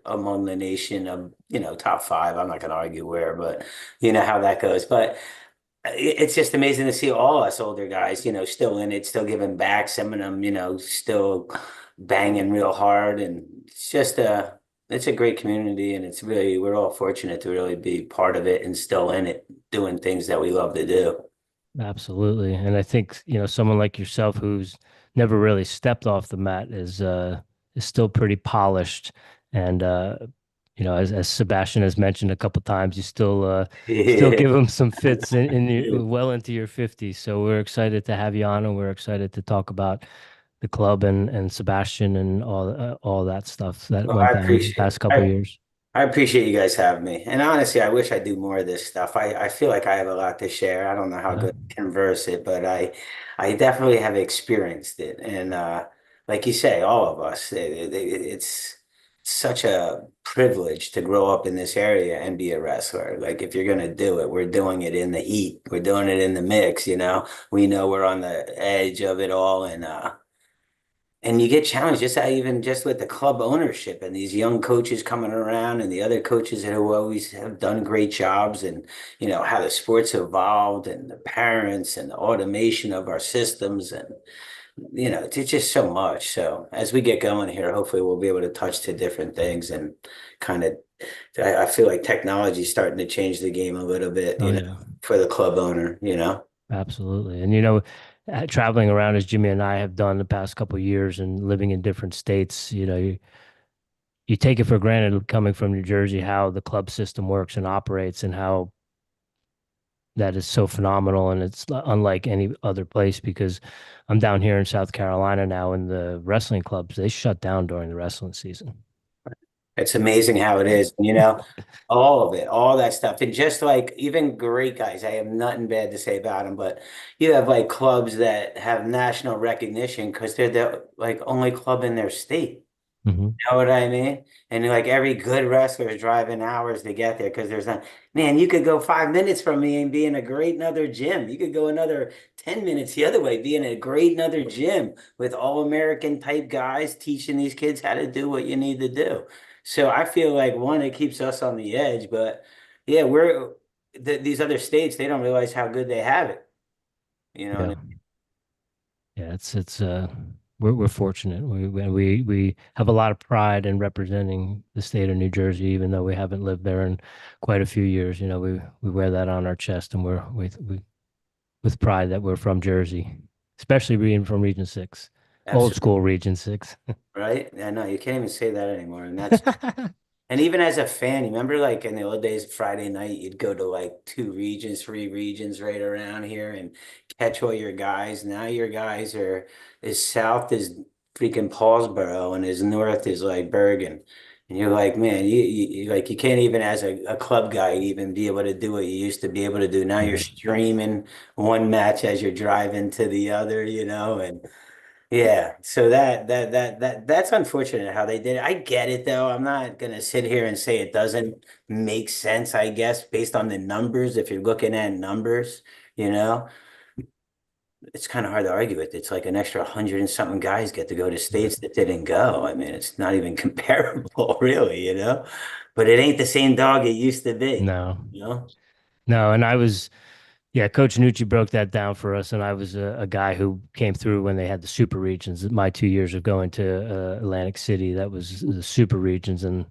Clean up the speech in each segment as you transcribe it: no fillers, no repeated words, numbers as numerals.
among the nation of, top five. I'm not going to argue where, but you know how that goes. But it's just amazing to see all us older guys, still in it, still giving back, some of them, still banging real hard. And it's a great community. And we're all fortunate to really be part of it and still in it, doing things that we love to do. Absolutely. And I think, someone like yourself who's never really stepped off the mat is still pretty polished. And as Sebastian has mentioned a couple times, you still Yeah. give him some fits well into your 50s. So we're excited to have you on, and we're excited to talk about the club and Sebastian and all that stuff that Well, went down the past couple of years. I appreciate you guys having me. And honestly, I wish I do more of this stuff. I feel like I have a lot to share. I don't know how Yeah. good I converse it, but I definitely have experienced it. And like you say, all of us, it's such a privilege to grow up in this area and be a wrestler. Like if you're gonna do it, we're doing it in the heat. We're doing it in the mix. We know we're on the edge of it all, and you get challenged just how even just with the club ownership and these young coaches coming around and the other coaches that who always have done great jobs, and how the sports evolved and the parents and the automation of our systems, and it's just so much. So as we get going here, hopefully we'll be able to touch to different things and kind of I feel like technology is starting to change the game a little bit, Oh yeah. for the club owner. Absolutely. And traveling around as Jimmy and I have done the past couple of years and living in different states, you take it for granted coming from New Jersey how the club system works and operates and how that is so phenomenal, and it's unlike any other place because I'm down here in South Carolina now, and the wrestling clubs, they shut down during the wrestling season. It's amazing how it is, all of it, all that stuff. And just like even great guys, I have nothing bad to say about them, but you have like clubs that have national recognition because they're the like only club in their state. Hmm. You know what I mean? And like every good wrestler is driving hours to get there because there's not, man, you could go 5 minutes from me and be in a great another gym. You could go another 10 minutes the other way, be in a great another gym with all American type guys teaching these kids how to do what you need to do. So I feel like one, it keeps us on the edge, but yeah, these other states, they don't realize how good they have it. You know what Yeah. I mean? Yeah, it's we're fortunate. We have a lot of pride in representing the state of New Jersey, even though we haven't lived there in quite a few years. We wear that on our chest, and we're with pride that we're from Jersey, especially being from Region 6, old Absolutely. school Region 6. Right? I know you can't even say that anymore. And even as a fan, you remember like in the old days, Friday night, you'd go to like two regions, three regions right around here and catch all your guys. Now your guys are as south as freaking Paulsboro and as north is like Bergen. And you're like, man, like you can't even as a club guy even be able to do what you used to be able to do. Now you're Yeah. streaming one match as you're driving to the other, and yeah, so that's unfortunate how they did it. I get it though. I'm not gonna sit here and say it doesn't make sense, I guess, based on the numbers. If you're looking at numbers, you know, it's kind of hard to argue with. It's like an extra 100 and something guys get to go to states that didn't go. I mean, it's not even comparable, really. But it ain't the same dog it used to be, No, you know? no. And yeah, Coach Nucci broke that down for us. And I was a guy who came through when they had the super regions. My 2 years of going to Atlantic City, that was the super regions. And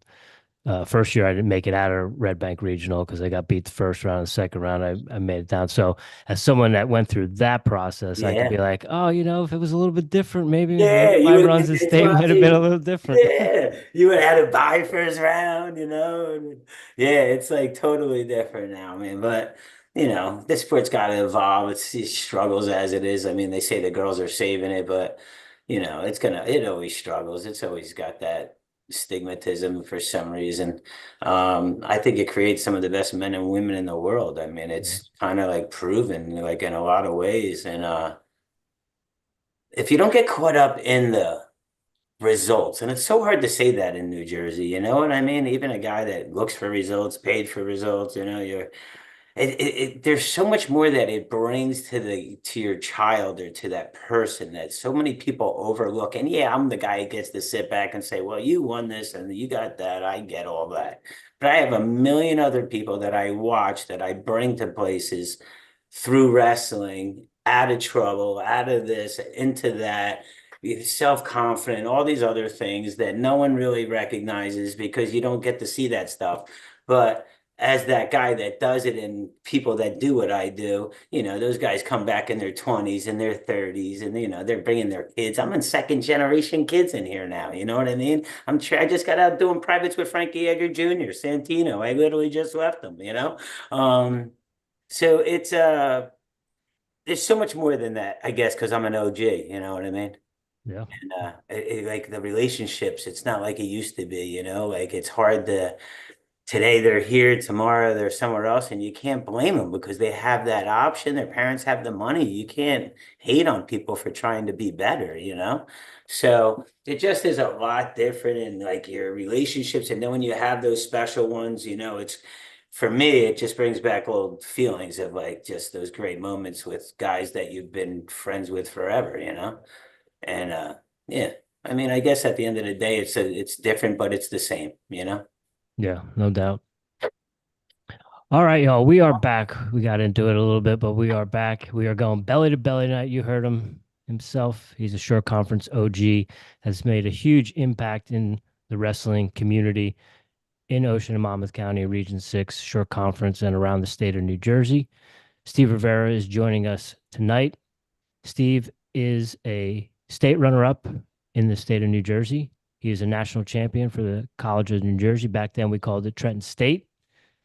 first year I didn't make it out of Red Bank Regional because I got beat the first round. The second round I made it down. So as someone that went through that process, I could be Yeah. like, oh, if it was a little bit different, maybe Yeah, you my would runs in it's state might have been a funny. little different. Yeah, you would have had to buy first round. Yeah, it's like totally different now, man. But this sport's got to evolve. It struggles as it is. I mean, they say the girls are saving it, but it always struggles. It's always got that stigmatism for some reason. I think it creates some of the best men and women in the world. I mean, Yeah. it's kind of like proven, like in a lot of ways, and if you don't get caught up in the results, and it's so hard to say that in New Jersey, you know what I mean? Even a guy that looks for results, paid for results, there's so much more that it brings to your child or to that person that so many people overlook. And yeah, I'm the guy who gets to sit back and say, well, you won this and you got that. I get all that. But I have a million other people that I watch that I bring to places through wrestling, out of trouble, out of this, into that, self-confident, all these other things that no one really recognizes because you don't get to see that stuff. But as that guy that does it and people that do what I do, those guys come back in their 20s and their 30s and, they're bringing their kids. I'm in second generation kids in here now. You know what I mean? I just got out doing privates with Frankie Edgar Jr., Santino. I literally just left them. So there's so much more than that, I guess, because I'm an OG, you know what I mean? Yeah. And like the relationships, it's not like it used to be, like it's hard to today they're here, tomorrow they're somewhere else, and you can't blame them because they have that option. Their parents have the money. You can't hate on people for trying to be better. So it just is a lot different in like your relationships. And then when you have those special ones, it's for me, it just brings back old feelings of like just those great moments with guys that you've been friends with forever. And yeah, I mean, I guess at the end of the day, it's different, but it's the same. Yeah, no doubt. All right, y'all. We are back. We got into it a little bit, but we are back. We are going belly to belly tonight. You heard him himself. He's a short conference OG, has made a huge impact in the wrestling community in Ocean and Monmouth County, Region 6, short conference, and around the state of New Jersey. Steve Rivera is joining us tonight. Steve is a state runner-up in the state of New Jersey. He is a national champion for the College of New Jersey. Back then, we called it Trenton State.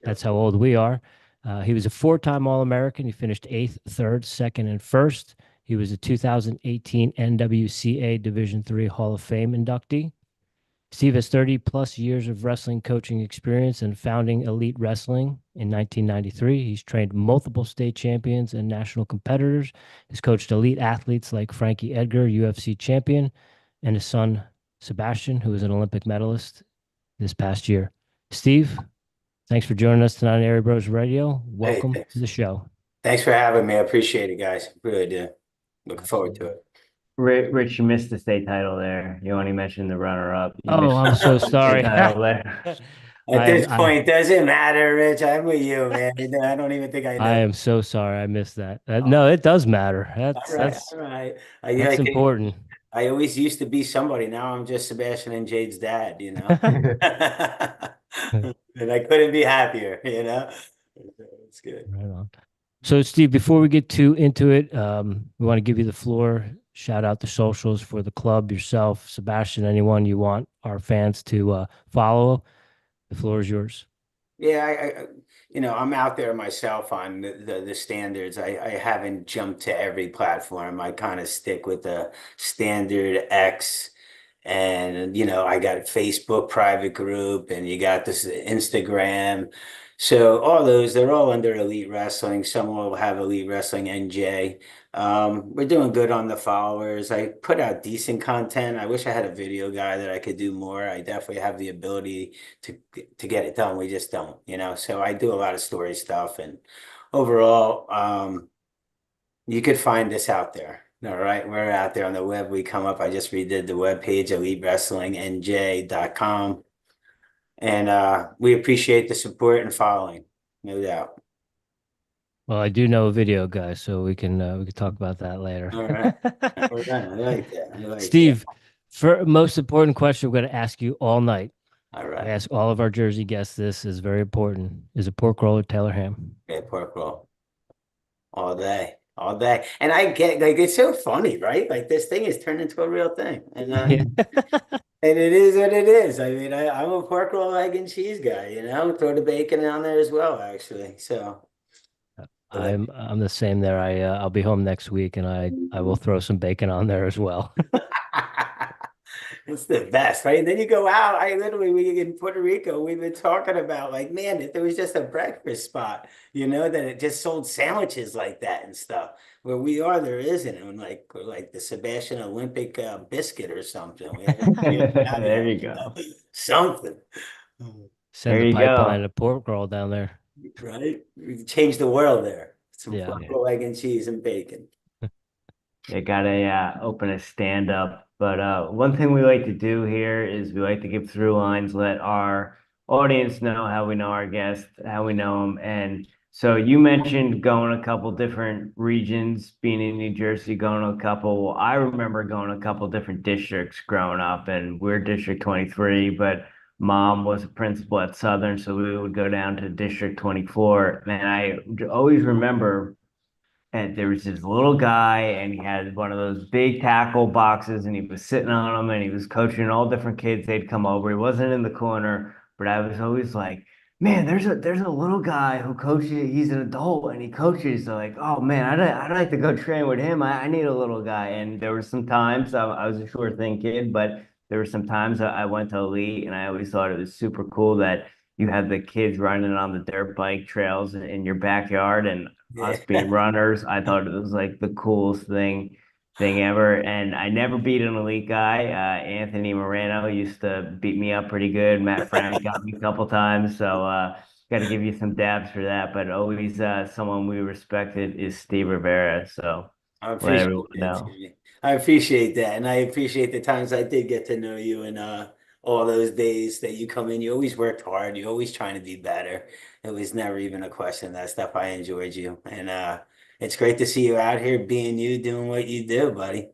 That's how old we are. He was a four-time All-American. He finished eighth, third, second, and first. He was a 2018 NWCA Division III Hall of Fame inductee. Steve has 30 plus years of wrestling coaching experience and founding Elite Wrestling in 1993. He's trained multiple state champions and national competitors. He's coached elite athletes like Frankie Edgar, UFC champion, and his son, Sebastian, who was an Olympic medalist this past year. Steve, thanks for joining us tonight on Airy Bros Radio. Hey, Welcome to thanks. the show. Thanks for having me. I appreciate it, guys. Really do. Looking forward to Absolutely. it. Rich, you missed the state title there. You only mentioned the runner-up. You Oh, missed I'm so the state sorry. title there. At this I point, doesn't matter, Rich. I'm with you, man. I don't even think I I know. am so sorry I missed that. Oh, No, it does matter. all right, all right. I That's like important. I always used to be somebody. Now I'm just Sebastian and Jade's dad. And I couldn't be happier. It's good. Right on. So, Steve, before we get too into it, we want to give you the floor. Shout out the socials for the club, yourself, Sebastian, anyone you want our fans to follow. The floor is yours. Yeah, I'm out there myself on the standards. I haven't jumped to every platform. I kind of stick with the standard X, and I got Facebook private group, and you got this Instagram. So all those, they're all under Elite Wrestling. Some will have Elite Wrestling NJ. We're doing good on the followers. I put out decent content. I wish I had a video guy that I could do more. I definitely have the ability to get it done. We just don't. So I do a lot of story stuff, and overall, you could find us out there. All right, we're out there on the web. We come up. I just redid the web page, elitewrestlingnj.com, and we appreciate the support and following, no doubt. Well, I do know a video guy, so we can talk about that later. All right, all right. I like that. I like that. Steve, for most important question, we're going to ask you all night. All We right. ask all of our Jersey guests this is very important. Is it pork roll or Taylor ham? Yeah, pork roll all day, all day. And I get like it's so funny, right? Like this thing is turned into a real thing, and Yeah. it is what it is. I mean, I'm a pork roll, egg and cheese guy. Throw the bacon on there as well, actually. But I'm the same there. I'll be home next week and I will throw some bacon on there as well. it's the best, right? And then you go out. We in Puerto Rico, we've been talking about like, man, if there was just a breakfast spot, that it just sold sandwiches like that and stuff. Where we are, there isn't. And like, we're like the Sebastian Olympic biscuit or something. We haven't There yet, you go. something. Send There the you pipeline go. of pork roll down there. right? We changed the world there. Some Yeah. Yeah. buffalo egg and cheese and bacon. They gotta open a stand up. But one thing we like to do here is we like to give through lines, let our audience know how we know our guests, how we know them. And so you mentioned going a couple different regions, being in New Jersey, going to a couple. Well, I remember going to a couple different districts growing up, and we're District 23, but mom was a principal at Southern, so we would go down to District 24. Man, I always remember and there was this little guy, and he had one of those big tackle boxes, and he was sitting on them, and he was coaching all different kids. They'd come over. He wasn't in the corner, but I was always like, man, there's a little guy who coaches. He's an adult, and he coaches. So like, oh man, I'd like to go train with him. I need a little guy. And there were some times I was a sure thing kid, but there were some times I went to elite, and I always thought it was super cool that you had the kids running on the dirt bike trails in your backyard, and us being Yeah. runners. I thought it was like the coolest thing ever. And I never beat an elite guy. Anthony Moreno used to beat me up pretty good. Matt Frank got me a couple times. So got to give you some dabs for that. But always someone we respected is Steve Rivera. So I let everyone appreciate that, know. Jimmy. I appreciate that. And I appreciate the times I did get to know you and all those days that you come in. You always worked hard. You're always trying to be better. It was never even a question of that stuff. I enjoyed you. And it's great to see you out here being you, doing what you do, buddy.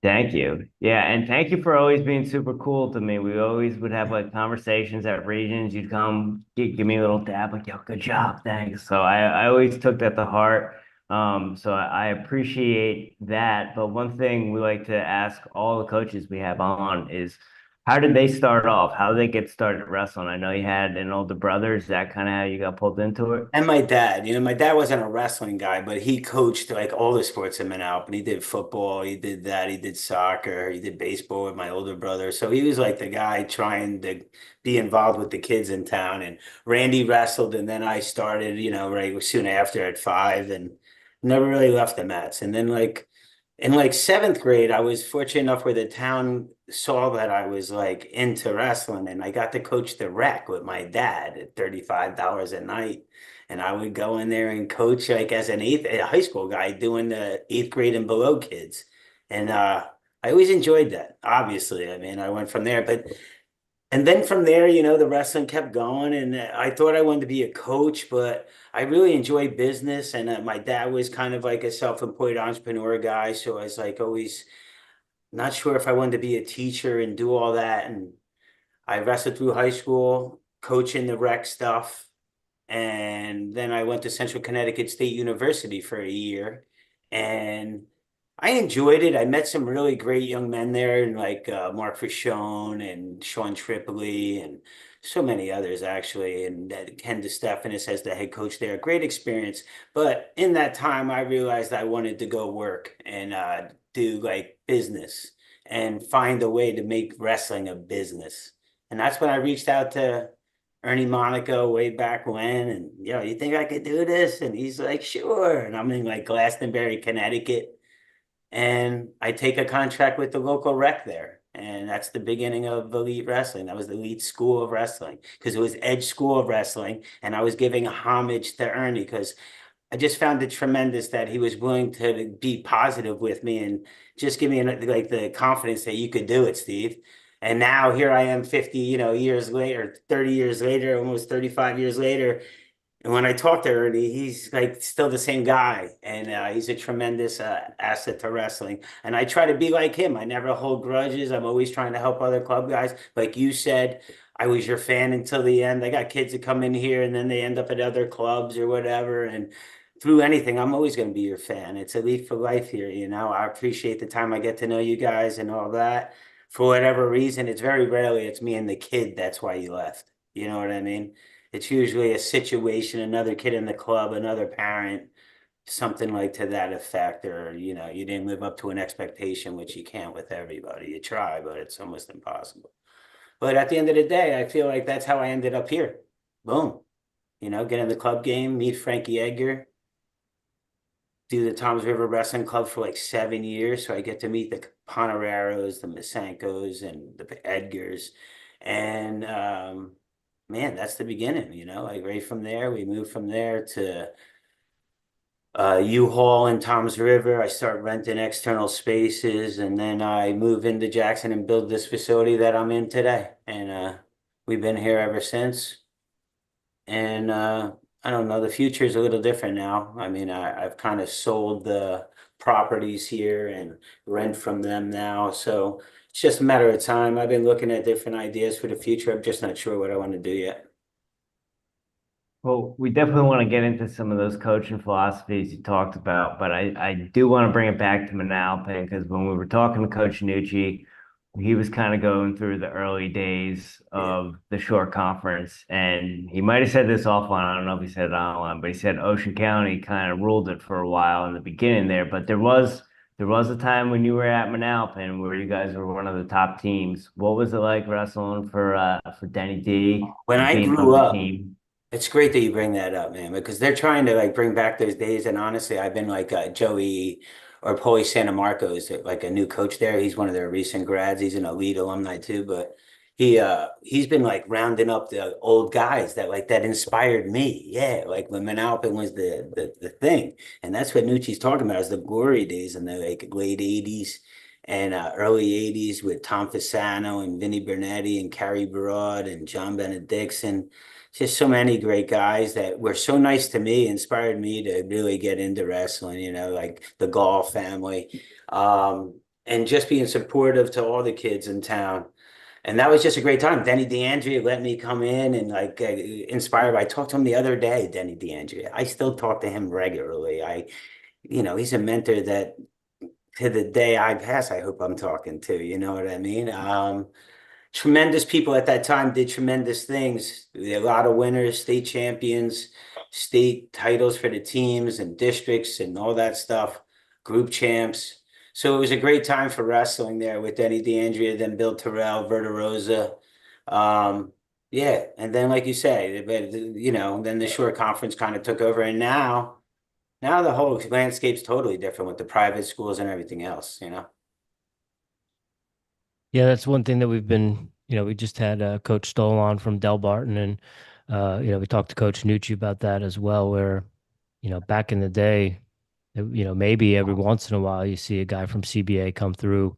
Thank you. Yeah, and thank you for always being super cool to me. We always would have like conversations at regions. You'd come, give me a little dab, like, yo, good job, thanks. So I always took that to heart. So I appreciate that. But one thing we like to ask all the coaches we have on is how did they start off? How did they get started wrestling? I know you had an older brother. Is that kind of how you got pulled into it? And my dad wasn't a wrestling guy, but he coached like all the sports in Manalapan. He did football, he did that, he did soccer, he did baseball with my older brother. So he was like the guy trying to be involved with the kids in town. And Randy wrestled, and then I started, right soon after at 5 and never really left the mats. And then like in like seventh grade, I was fortunate enough where the town saw that I was like into wrestling, and I got to coach the rec with my dad at $35 a night. And I would go in there and coach like as a high school guy doing the eighth grade and below kids. And I always enjoyed that, obviously. I mean, I went from there, but and then from there, the wrestling kept going, and I thought I wanted to be a coach, but I really enjoy business. And my dad was kind of like a self-employed entrepreneur guy, so I was like always not sure if I wanted to be a teacher and do all that. And I wrestled through high school, coaching the rec stuff. And then I went to Central Connecticut State University for a year. And I enjoyed it. I met some really great young men there, and like Mark Frashone and Sean Tripoli and so many others actually. And Ken DeStefanis as the head coach there. Great experience. But in that time, I realized I wanted to go work and do like business and find a way to make wrestling a business. And that's when I reached out to Ernie Monaco way back when, and you think I could do this? And he's like, sure. And I'm in like Glastonbury, Connecticut, and I take a contract with the local rec there. And that's the beginning of Elite Wrestling. That was the Elite School of Wrestling because it was Edge School of Wrestling. And I was giving homage to Ernie because I just found it tremendous that he was willing to be positive with me and just give me like the confidence that you could do it, Steve. And now here I am 50, years later, 30 years later, almost 35 years later. And when I talk to Ernie, he's like still the same guy. And he's a tremendous asset to wrestling. And I try to be like him. I never hold grudges. I'm always trying to help other club guys. Like you said, I was your fan until the end. I got kids that come in here and then they end up at other clubs or whatever. And through anything, I'm always going to be your fan. It's Elite for life here. I appreciate the time I get to know you guys and all that. For whatever reason, it's very rarely it's me and the kid. That's why you left. You know what I mean? It's usually a situation, another kid in the club, another parent, something like to that effect, or you didn't live up to an expectation, which you can't with everybody. You try, but it's almost impossible. But at the end of the day, I feel like that's how I ended up here. Boom. Get in the club game, meet Frankie Edgar, do the Toms River Wrestling Club for like 7 years. So I get to meet the Ponereros, the Masenkos, and the Edgars. And man, that's the beginning, like right from there, we moved from there to U-Haul in Tom's River. I start renting external spaces, and then I move into Jackson and build this facility that I'm in today. And we've been here ever since. And I don't know, the future is a little different now. I mean, I've kind of sold the properties here and rent from them now. So it's just a matter of time. I've been looking at different ideas for the future. I'm just not sure what I want to do yet. Well, we definitely want to get into some of those coaching philosophies you talked about, but I do want to bring it back to Manalapan because when we were talking to Coach Nucci, he was kind of going through the early days Yeah. of the short conference, and he might have said this offline. I don't know if he said it online, but he said Ocean County kind of ruled it for a while in the beginning there. But there was a time when you were at Manalapan where you guys were one of the top teams. What was it like wrestling for Denny D When and I being grew on the up, team? it's great that you bring that up, man, because they're trying to like bring back those days. And honestly, I've been like Joey or Paulie Santa Marco is like a new coach there. He's one of their recent grads. He's an elite alumni too, but he's been like rounding up the old guys that like that inspired me. Yeah, like when Manalapan was the thing, and that's what Nucci's talking about is the glory days in the like late '80s and early '80s with Tom Fasano and Vinny Bernetti and Carrie Broad and John Benedictson, just so many great guys that were so nice to me, inspired me to really get into wrestling, like the Gall family. And just being supportive to all the kids in town. And that was just a great time. Denny DeAndrea let me come in and like inspired. I talked to him the other day, Denny DeAndrea. I still talk to him regularly. He's a mentor that to the day I pass, I hope I'm talking to, you know what I mean? Tremendous people at that time did tremendous things. A lot of winners, state champions, state titles for the teams and districts and all that stuff, group champs. So it was a great time for wrestling there with Denny DeAndrea, then Bill Terrell, Verta Rosa. Um, yeah, and then like you say, then the short conference kind of took over, and now the whole landscape's totally different with the private schools and everything else. Yeah, that's one thing that we've been, we just had Coach Stoll on from Del Barton, and we talked to Coach Nucci about that as well, where, back in the day, maybe every once in a while you see a guy from CBA come through,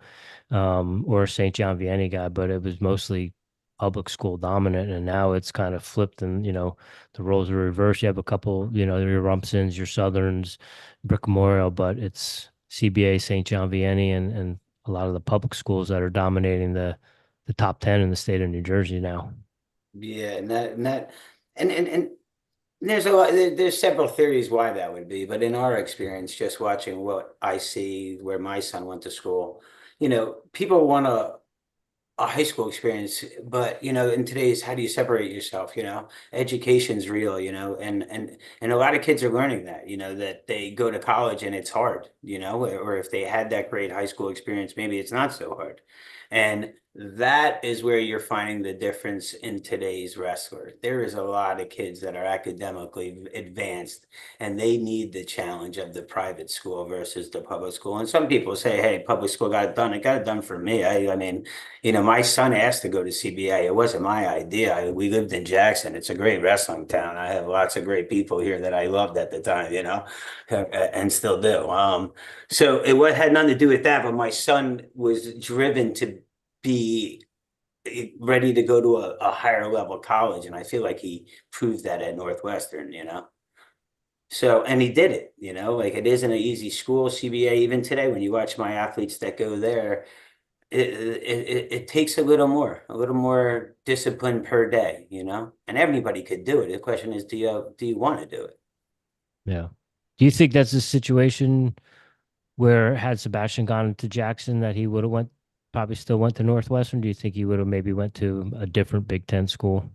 or a St. John Vianney guy, but it was mostly public school dominant, and now it's kind of flipped, and the roles are reversed. You have a couple, your Rumpsons, your Southerns, Brick Memorial, but it's CBA, St. John Vianney, and a lot of the public schools that are dominating the top 10 in the state of New Jersey now. Yeah, and there's there's several theories why that would be, but in our experience, just watching what I see where my son went to school, people want a high school experience, but in today's, how do you separate yourself? Education's real, and a lot of kids are learning that, that they go to college and it's hard, or if they had that great high school experience, maybe it's not so hard. And that is where you're finding the difference in today's wrestler. There is a lot of kids that are academically advanced and they need the challenge of the private school versus the public school. And some people say, hey, public school got it done. It got it done for me. I mean, my son asked to go to CBA. It wasn't my idea. We lived in Jackson. It's a great wrestling town. I have lots of great people here that I loved at the time, and still do. So had nothing to do with that, but my son was driven to be ready to go to a higher level college, and I feel like he proved that at Northwestern. So, and he did it, like it isn't an easy school, CBA. Even today, when you watch my athletes that go there, it takes a little more discipline per day, and everybody could do it. The question is, do you want to do it? Yeah. Do you think that's a situation where had Sebastian gone to Jackson that he would have probably still went to Northwestern? Do you think he would have maybe went to a different Big Ten school?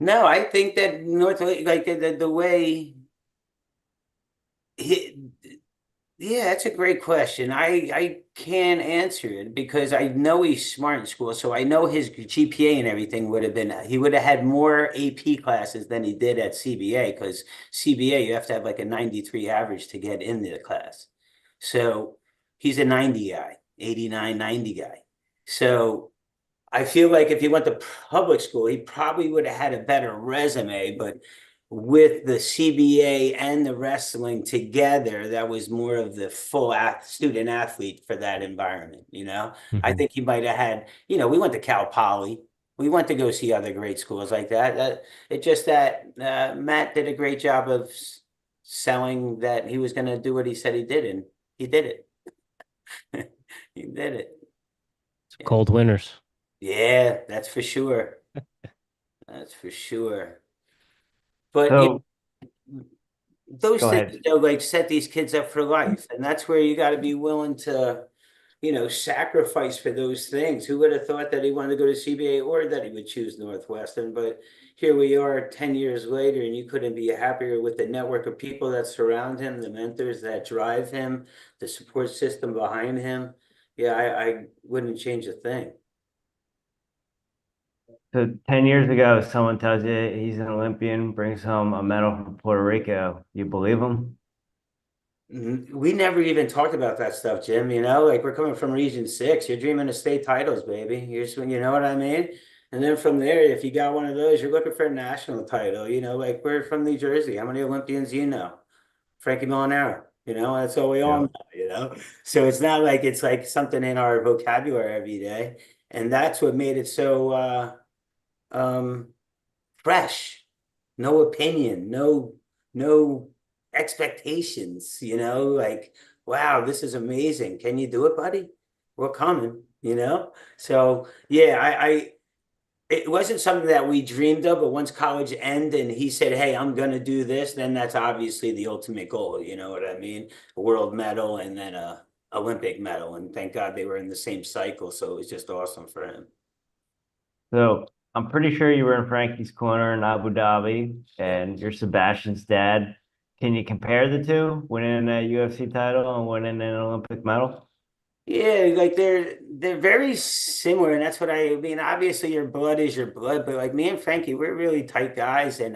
No, I think that like the way he, yeah, that's a great question. I can't answer it because I know he's smart in school, so I know his GPA and everything would have been. He would have had more AP classes than he did at CBA because CBA you have to have like a 93 average to get in the class. So he's a 90 guy, 89, 90 guy. So I feel like if he went to public school, he probably would have had a better resume, but with the CBA and the wrestling together, that was more of the full student athlete for that environment, you know? I Hmm. think he might have had, we went to Cal Poly. We went to go see other great schools like that. It just that Matt did a great job of selling that he was going to do what he said he did, and he did it. He did it. Yeah. Cold winters. Yeah, that's for sure. That's for sure. But So those go things, ahead. like set these kids up for life. And that's where you got to be willing to, sacrifice for those things. Who would have thought that he wanted to go to CBA or that he would choose Northwestern? But here we are 10 years later, and you couldn't be happier with the network of people that surround him, the mentors that drive him, the support system behind him. Yeah, I wouldn't change a thing. So 10 years ago, someone tells you he's an Olympian, brings home a medal from Puerto Rico. You believe him? We never even talked about that stuff, Jim. Like we're coming from Region 6. You're dreaming of state titles, baby. You know what I mean? And then from there, if you got one of those, you're looking for a national title. Like we're from New Jersey. How many Olympians you know? Frankie Molinaro. That's all we all Yeah. know. So it's not like it's like something in our vocabulary every day. And that's what made it so um fresh, no opinion, no expectations, like, wow, this is amazing. Can you do it, buddy? We're coming. So yeah, I it wasn't something that we dreamed of, but once college ended and he said, hey, I'm gonna do this, then that's obviously the ultimate goal, you know what I mean? A world medal and then a Olympic medal. And thank God they were in the same cycle. So it was just awesome for him. So I'm pretty sure you were in Frankie's corner in Abu Dhabi, and you're Sebastian's dad. Can you compare the two, winning a UFC title and winning an Olympic medal? Yeah, like they're very similar, and that's what I mean. Obviously, your blood is your blood, but like me and Frankie, we're really tight guys, and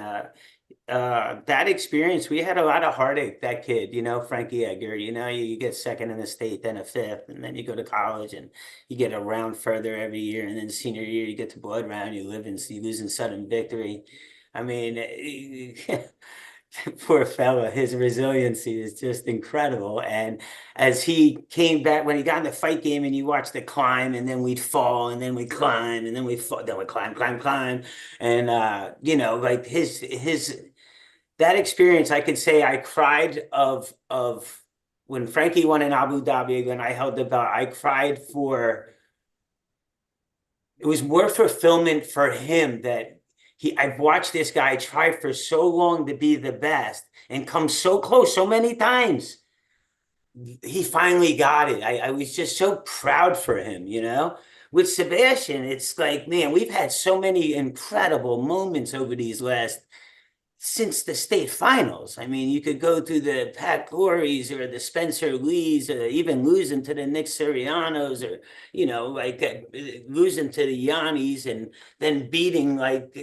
that experience, we had a lot of heartache. That kid, Frankie Edgar, you get second in the state, then a fifth, and then you go to college, and you get a round further every year, and then senior year you get to blood round, you lose in sudden victory. I mean, poor fella, his resiliency is just incredible. And as he came back, when he got in the fight game and you watch the climb, and then we'd fall, and then we climb, and then we fall, then we climb, climb, climb. And like his that experience, I could say I cried of when Frankie won in Abu Dhabi, when I held the belt, I cried for it was more fulfillment for him that I've watched this guy try for so long to be the best and come so close so many times. He finally got it. I was just so proud for him. With Sebastian, it's like, man, we've had so many incredible moments over these last since the state finals. I mean, you could go through the Pat Glories or the Spencer Lees, or even losing to the Nick Sirianos, or like losing to the Yannis, and then beating like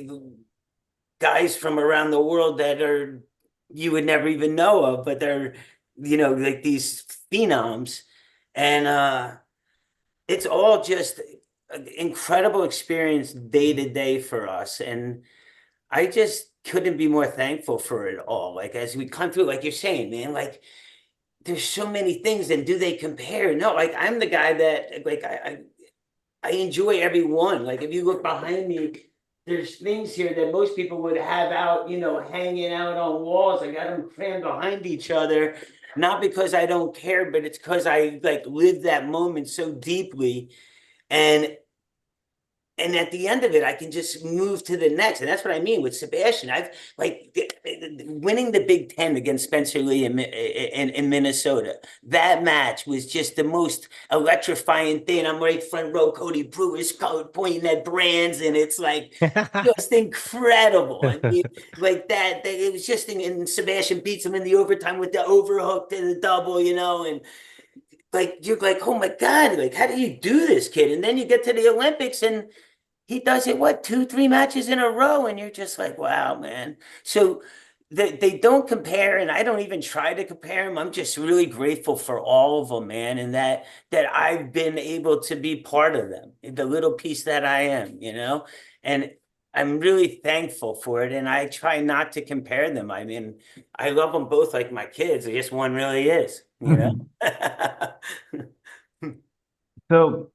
guys from around the world that are you would never even know of, but they're like these phenoms, and it's all just an incredible experience day to day for us, and I just couldn't be more thankful for it all. Like as we come through, like you're saying, man, like there's so many things, and do they compare? No, like I'm the guy that like I enjoy every one. Like if you look behind me, there's things here that most people would have out, hanging out on walls. I got them crammed behind each other, not because I don't care, but it's because I like lived that moment so deeply. And at the end of it, I can just move to the next. And that's what I mean with Sebastian. I've like winning the Big Ten against Spencer Lee in Minnesota. That match was just the most electrifying thing. I'm right front row, Cody Brewer's color pointing at brands, and it's like just incredible. I mean, like that it was just, and Sebastian beats him in the overtime with the overhook to the double, and like you're like, oh my God, like how do you do this, kid? And then you get to the Olympics and he does it, what, two, three matches in a row, and you're just like, wow, man. So they don't compare, and I don't even try to compare them. I'm just really grateful for all of them, man, and that I've been able to be part of them, the little piece that I am, and I'm really thankful for it. And I try not to compare them. I mean, I love them both like my kids. Just one really is. So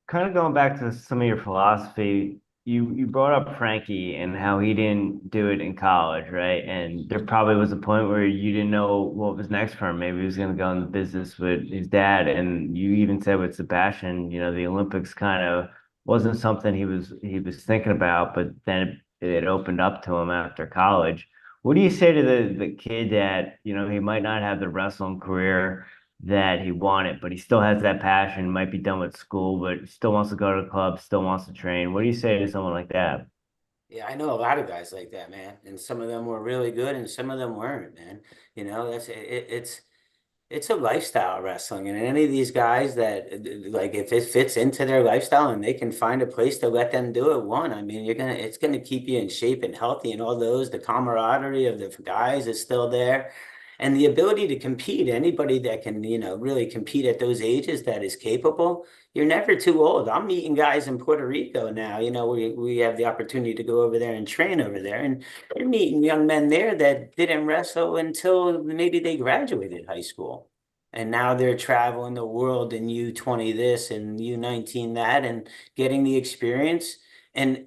kind of going back to some of your philosophy, you brought up Frankie and how he didn't do it in college, right? And there probably was a point where you didn't know what was next for him. Maybe he was going to go into business with his dad. And you even said with Sebastian, the Olympics kind of wasn't something he was thinking about, but then it opened up to him after college. What do you say to the kid that, he might not have the wrestling career that he wanted, but he still has that passion, might be done with school, but still wants to go to the club, still wants to train. What do you say to someone like that? Yeah, I know a lot of guys like that, man. And some of them were really good and some of them weren't, man. That's it's a lifestyle wrestling, and any of these guys that like if it fits into their lifestyle and they can find a place to let them do it, I mean, it's gonna keep you in shape and healthy and all those. The camaraderie of the guys is still there, and the ability to compete. Anybody that can, really compete at those ages that is capable. You're never too old. I'm meeting guys in Puerto Rico now. We have the opportunity to go over there and train over there, and you're meeting young men there that didn't wrestle until maybe they graduated high school. And now they're traveling the world in U20 this and U19 that and getting the experience. And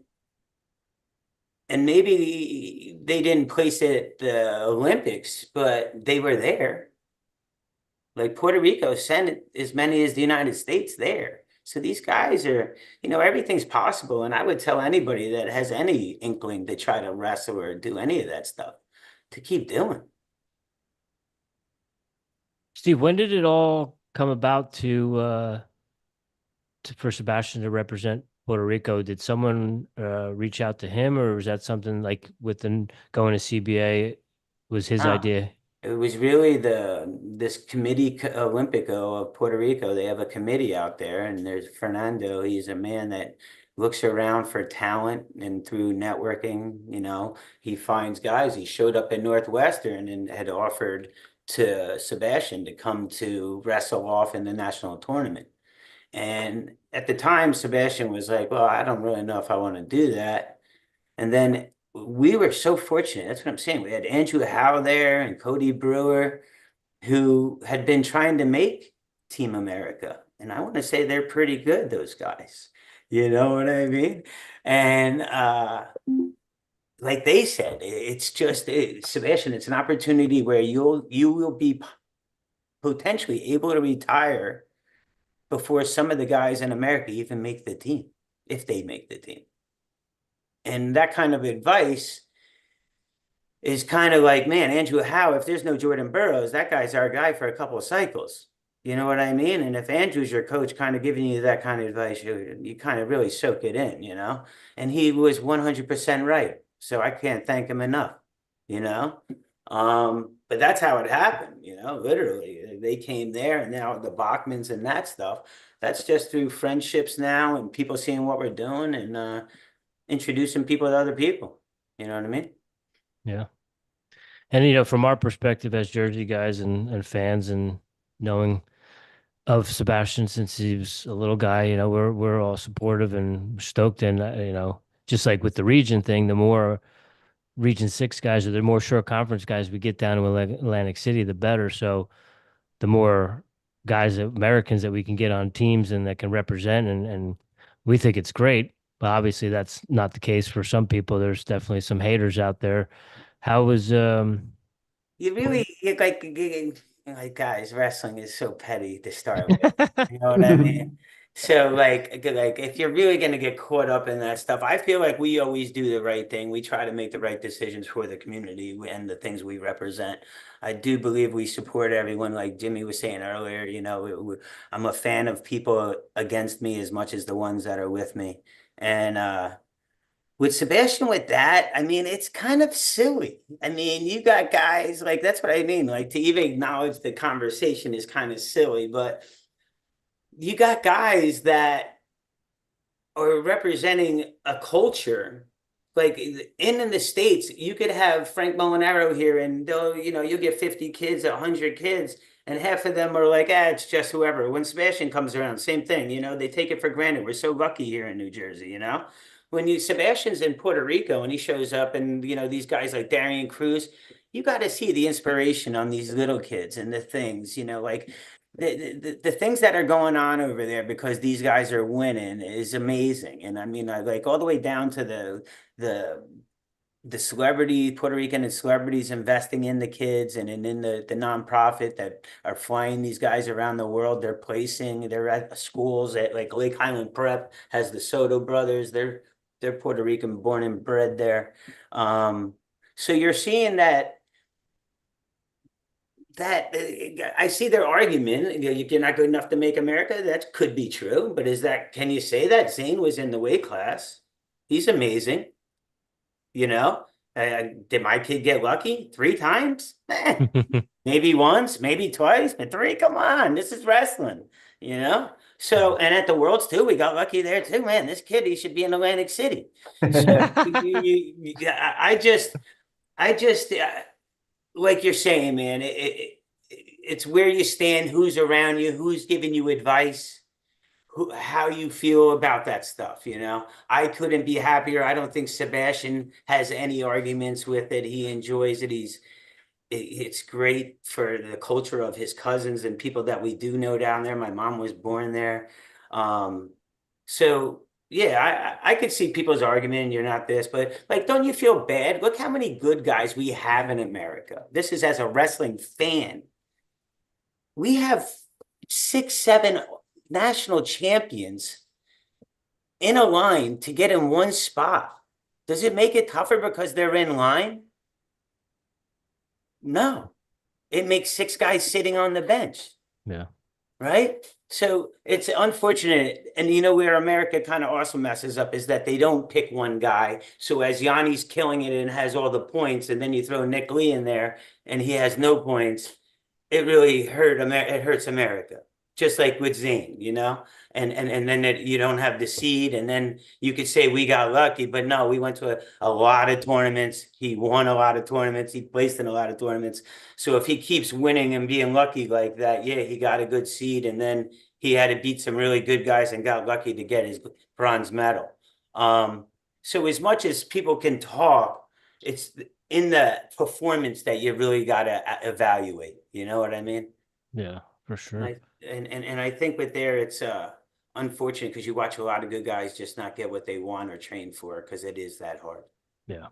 and maybe they didn't place it at the Olympics, but they were there. Like Puerto Rico sent as many as the United States there. So these guys are, everything's possible. And I would tell anybody that has any inkling to try to wrestle or do any of that stuff to keep doing. Steve, when did it all come about for Sebastian to represent Puerto Rico? Did someone reach out to him, or was that something like within going to CBA was his Ah, idea? it was really this committee Olympico of Puerto Rico. They have a committee out there, and there's Fernando. He's a man that looks around for talent, and through networking, he finds guys. He showed up at Northwestern and had offered to Sebastian to come to wrestle off in the national tournament. And at the time, Sebastian was like, "Well, I don't really know if I want to do that." And then we were so fortunate. That's what I'm saying. We had Andrew Howe there and Cody Brewer, who had been trying to make Team America. And I want to say they're pretty good, those guys. You know what I mean? And like they said, it's just Sebastian, it's an opportunity where you will be potentially able to retire before some of the guys in America even make the team, if they make the team. And that kind of advice is kind of like, man, Andrew Howe, if there's no Jordan Burroughs, that guy's our guy for a couple of cycles. You know what I mean? And if Andrew's your coach kind of giving you that kind of advice, you kind of really soak it in. And he was 100% right. So I can't thank him enough, you know? But that's how it happened, literally. They came there and now the Bachmans and that stuff. That's just through friendships now and people seeing what we're doing and introducing people to other people. You know what I mean? Yeah. And from our perspective as Jersey guys and fans and knowing of Sebastian since he was a little guy, we're all supportive and stoked. And just like with the region thing, the more Region 6 guys or the more short conference guys we get down to Atlantic City, the better. So the more guys, Americans that we can get on teams and that can represent, and we think it's great. But obviously that's not the case for some people. There's definitely some haters out there. How was You really like guys, wrestling is so petty to start with. You know what I mean? So like if you're really gonna get caught up in that stuff, I feel like we always do the right thing. We try to make the right decisions for the community and the things we represent. I do believe we support everyone, like Jimmy was saying earlier. I'm a fan of people against me as much as the ones that are with me. And with Sebastian, with that, I mean, it's kind of silly. I mean, you got guys like that's what I mean. Like to even acknowledge the conversation is kind of silly, but you got guys that are representing a culture like in the States, you could have Frank Molinaro here and they'll, you get 50 kids, 100 kids, and half of them are like, it's just whoever. When Sebastian comes around, same thing, they take it for granted. We're so lucky here in New Jersey. When Sebastian's in Puerto Rico and he shows up and, these guys like Darian Cruz, you got to see the inspiration on these little kids and the things, like the things that are going on over there because these guys are winning is amazing. And I mean, I like all the way down to the the celebrity Puerto Rican and celebrities investing in the kids and in the nonprofit that are flying these guys around the world. They're at schools at like Lake Highland Prep has the Soto brothers. They're Puerto Rican, born and bred there. So you're seeing that I see their argument. You're not good enough to make America. That could be true, but can you say that Zayn was in the weight class? He's amazing. You know, did my kid get lucky 3 times? Maybe once, maybe twice, but three, come on, this is wrestling, you know? So, and at the Worlds too, we got lucky there too, man. This kid, he should be in Atlantic City. So I just, like you're saying, man, it's where you stand, who's around you, who's giving you advice, how you feel about that stuff. I couldn't be happier. I don't think Sebastian has any arguments with it. He enjoys it. It's great for the culture of his cousins and people that we do know down there. My mom was born there. So yeah, I could see people's argument, you're not this, but like, don't you feel bad? Look how many good guys we have in America. This is as a wrestling fan. We have 6, 7 national champions in a line to get in one spot. Does it make it tougher because they're in line? No. It makes 6 guys sitting on the bench. Yeah. Right? So it's unfortunate. And where America kind of also messes up is that they don't pick one guy. So as Yanni's killing it and has all the points, and then you throw Nick Lee in there and he has no points, it really hurts America. Just like with Zayn. And then you don't have the seed, and then you could say we got lucky, but no, we went to a lot of tournaments. He won a lot of tournaments. He placed in a lot of tournaments. So if he keeps winning and being lucky like that, yeah, he got a good seed, and then he had to beat some really good guys and got lucky to get his bronze medal. So as much as people can talk, it's in the performance that you really got to evaluate. You know what I mean? Yeah, for sure. And I think with there, it's unfortunate because you watch a lot of good guys just not get what they want or train for because it is that hard. Yeah.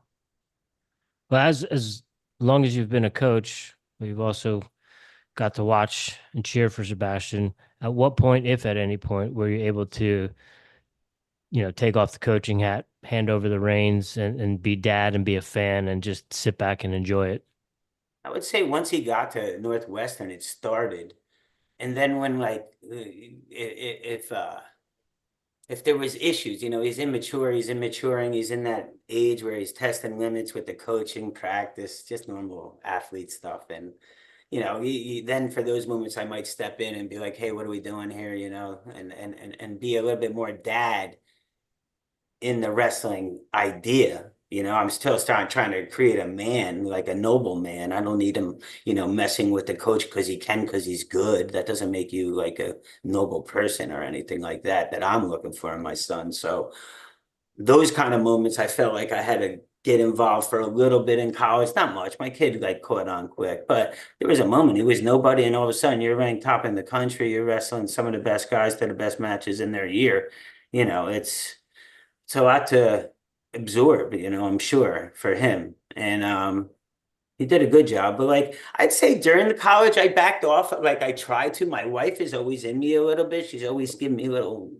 Well, as long as you've been a coach, you've also got to watch and cheer for Sebastian. At what point, if at any point, were you able to, take off the coaching hat, hand over the reins, and be dad and be a fan and just sit back and enjoy it? I would say once he got to Northwestern, it started. And then when like if there was issues, he's immature, he's immaturing, he's in that age where he's testing limits with the coaching practice, just normal athlete stuff. And then for those moments, I might step in and be like, "Hey, what are we doing here?" And be a little bit more dad in the wrestling idea. I'm still trying to create a man, like a noble man. I don't need him, messing with the coach because he's good. That doesn't make you like a noble person or anything like that I'm looking for in my son. So those kind of moments, I felt like I had to get involved for a little bit in college. Not much. My kid like caught on quick, but there was a moment he was nobody, and all of a sudden you're ranked top in the country. You're wrestling some of the best guys to the best matches in their year. It's a lot to absorb, I'm sure for him. And he did a good job. But like I'd say during the college, I backed off. Like I tried to. My wife is always in me a little bit. She's always giving me little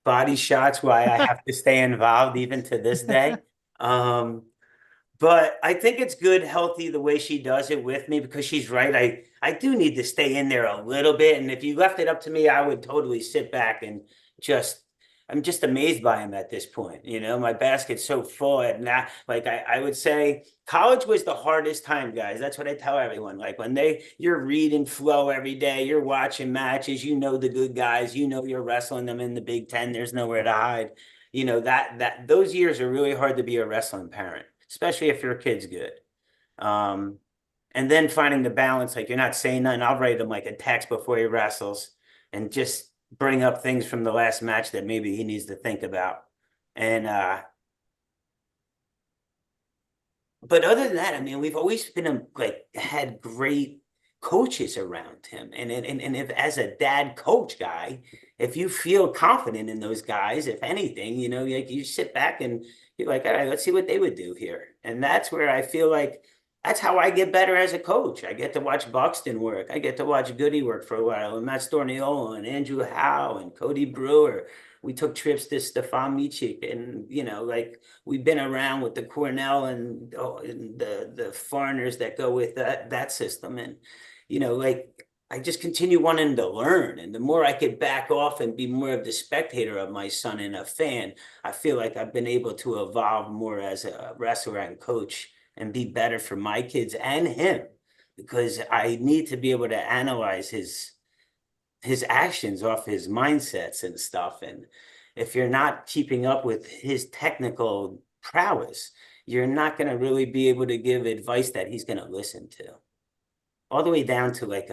body shots why I have to stay involved even to this day. But I think it's good, healthy the way she does it with me because she's right. I do need to stay in there a little bit. And if you left it up to me, I would totally sit back and just I'm just amazed by him at this point. My basket's so full at now. Like I would say college was the hardest time, guys. That's what I tell everyone. Like when you're reading flow every day, you're watching matches, the good guys, you're wrestling them in the Big Ten. There's nowhere to hide. that those years are really hard to be a wrestling parent, especially if your kid's good. Um, and then finding the balance, like you're not saying nothing. I'll write him like a text before he wrestles and just bring up things from the last match that maybe he needs to think about. And but other than that, I mean, we've always been like had great coaches around him. And if as a dad coach guy, if you feel confident in those guys, if anything, like you sit back and you're like, all right, let's see what they would do here. And that's where I feel like that's how I get better as a coach. I get to watch Buxton work. I get to watch Goody work for a while, and Matt Storniola and Andrew Howe and Cody Brewer. We took trips to Stefan Michik, and like we've been around with the Cornell and the foreigners that go with that system. And like I just continue wanting to learn. And the more I could back off and be more of the spectator of my son and a fan, I feel like I've been able to evolve more as a wrestler and coach and be better for my kids and him, because I need to be able to analyze his actions off his mindsets and stuff. And if you're not keeping up with his technical prowess, you're not going to really be able to give advice that he's going to listen to. All the way down to like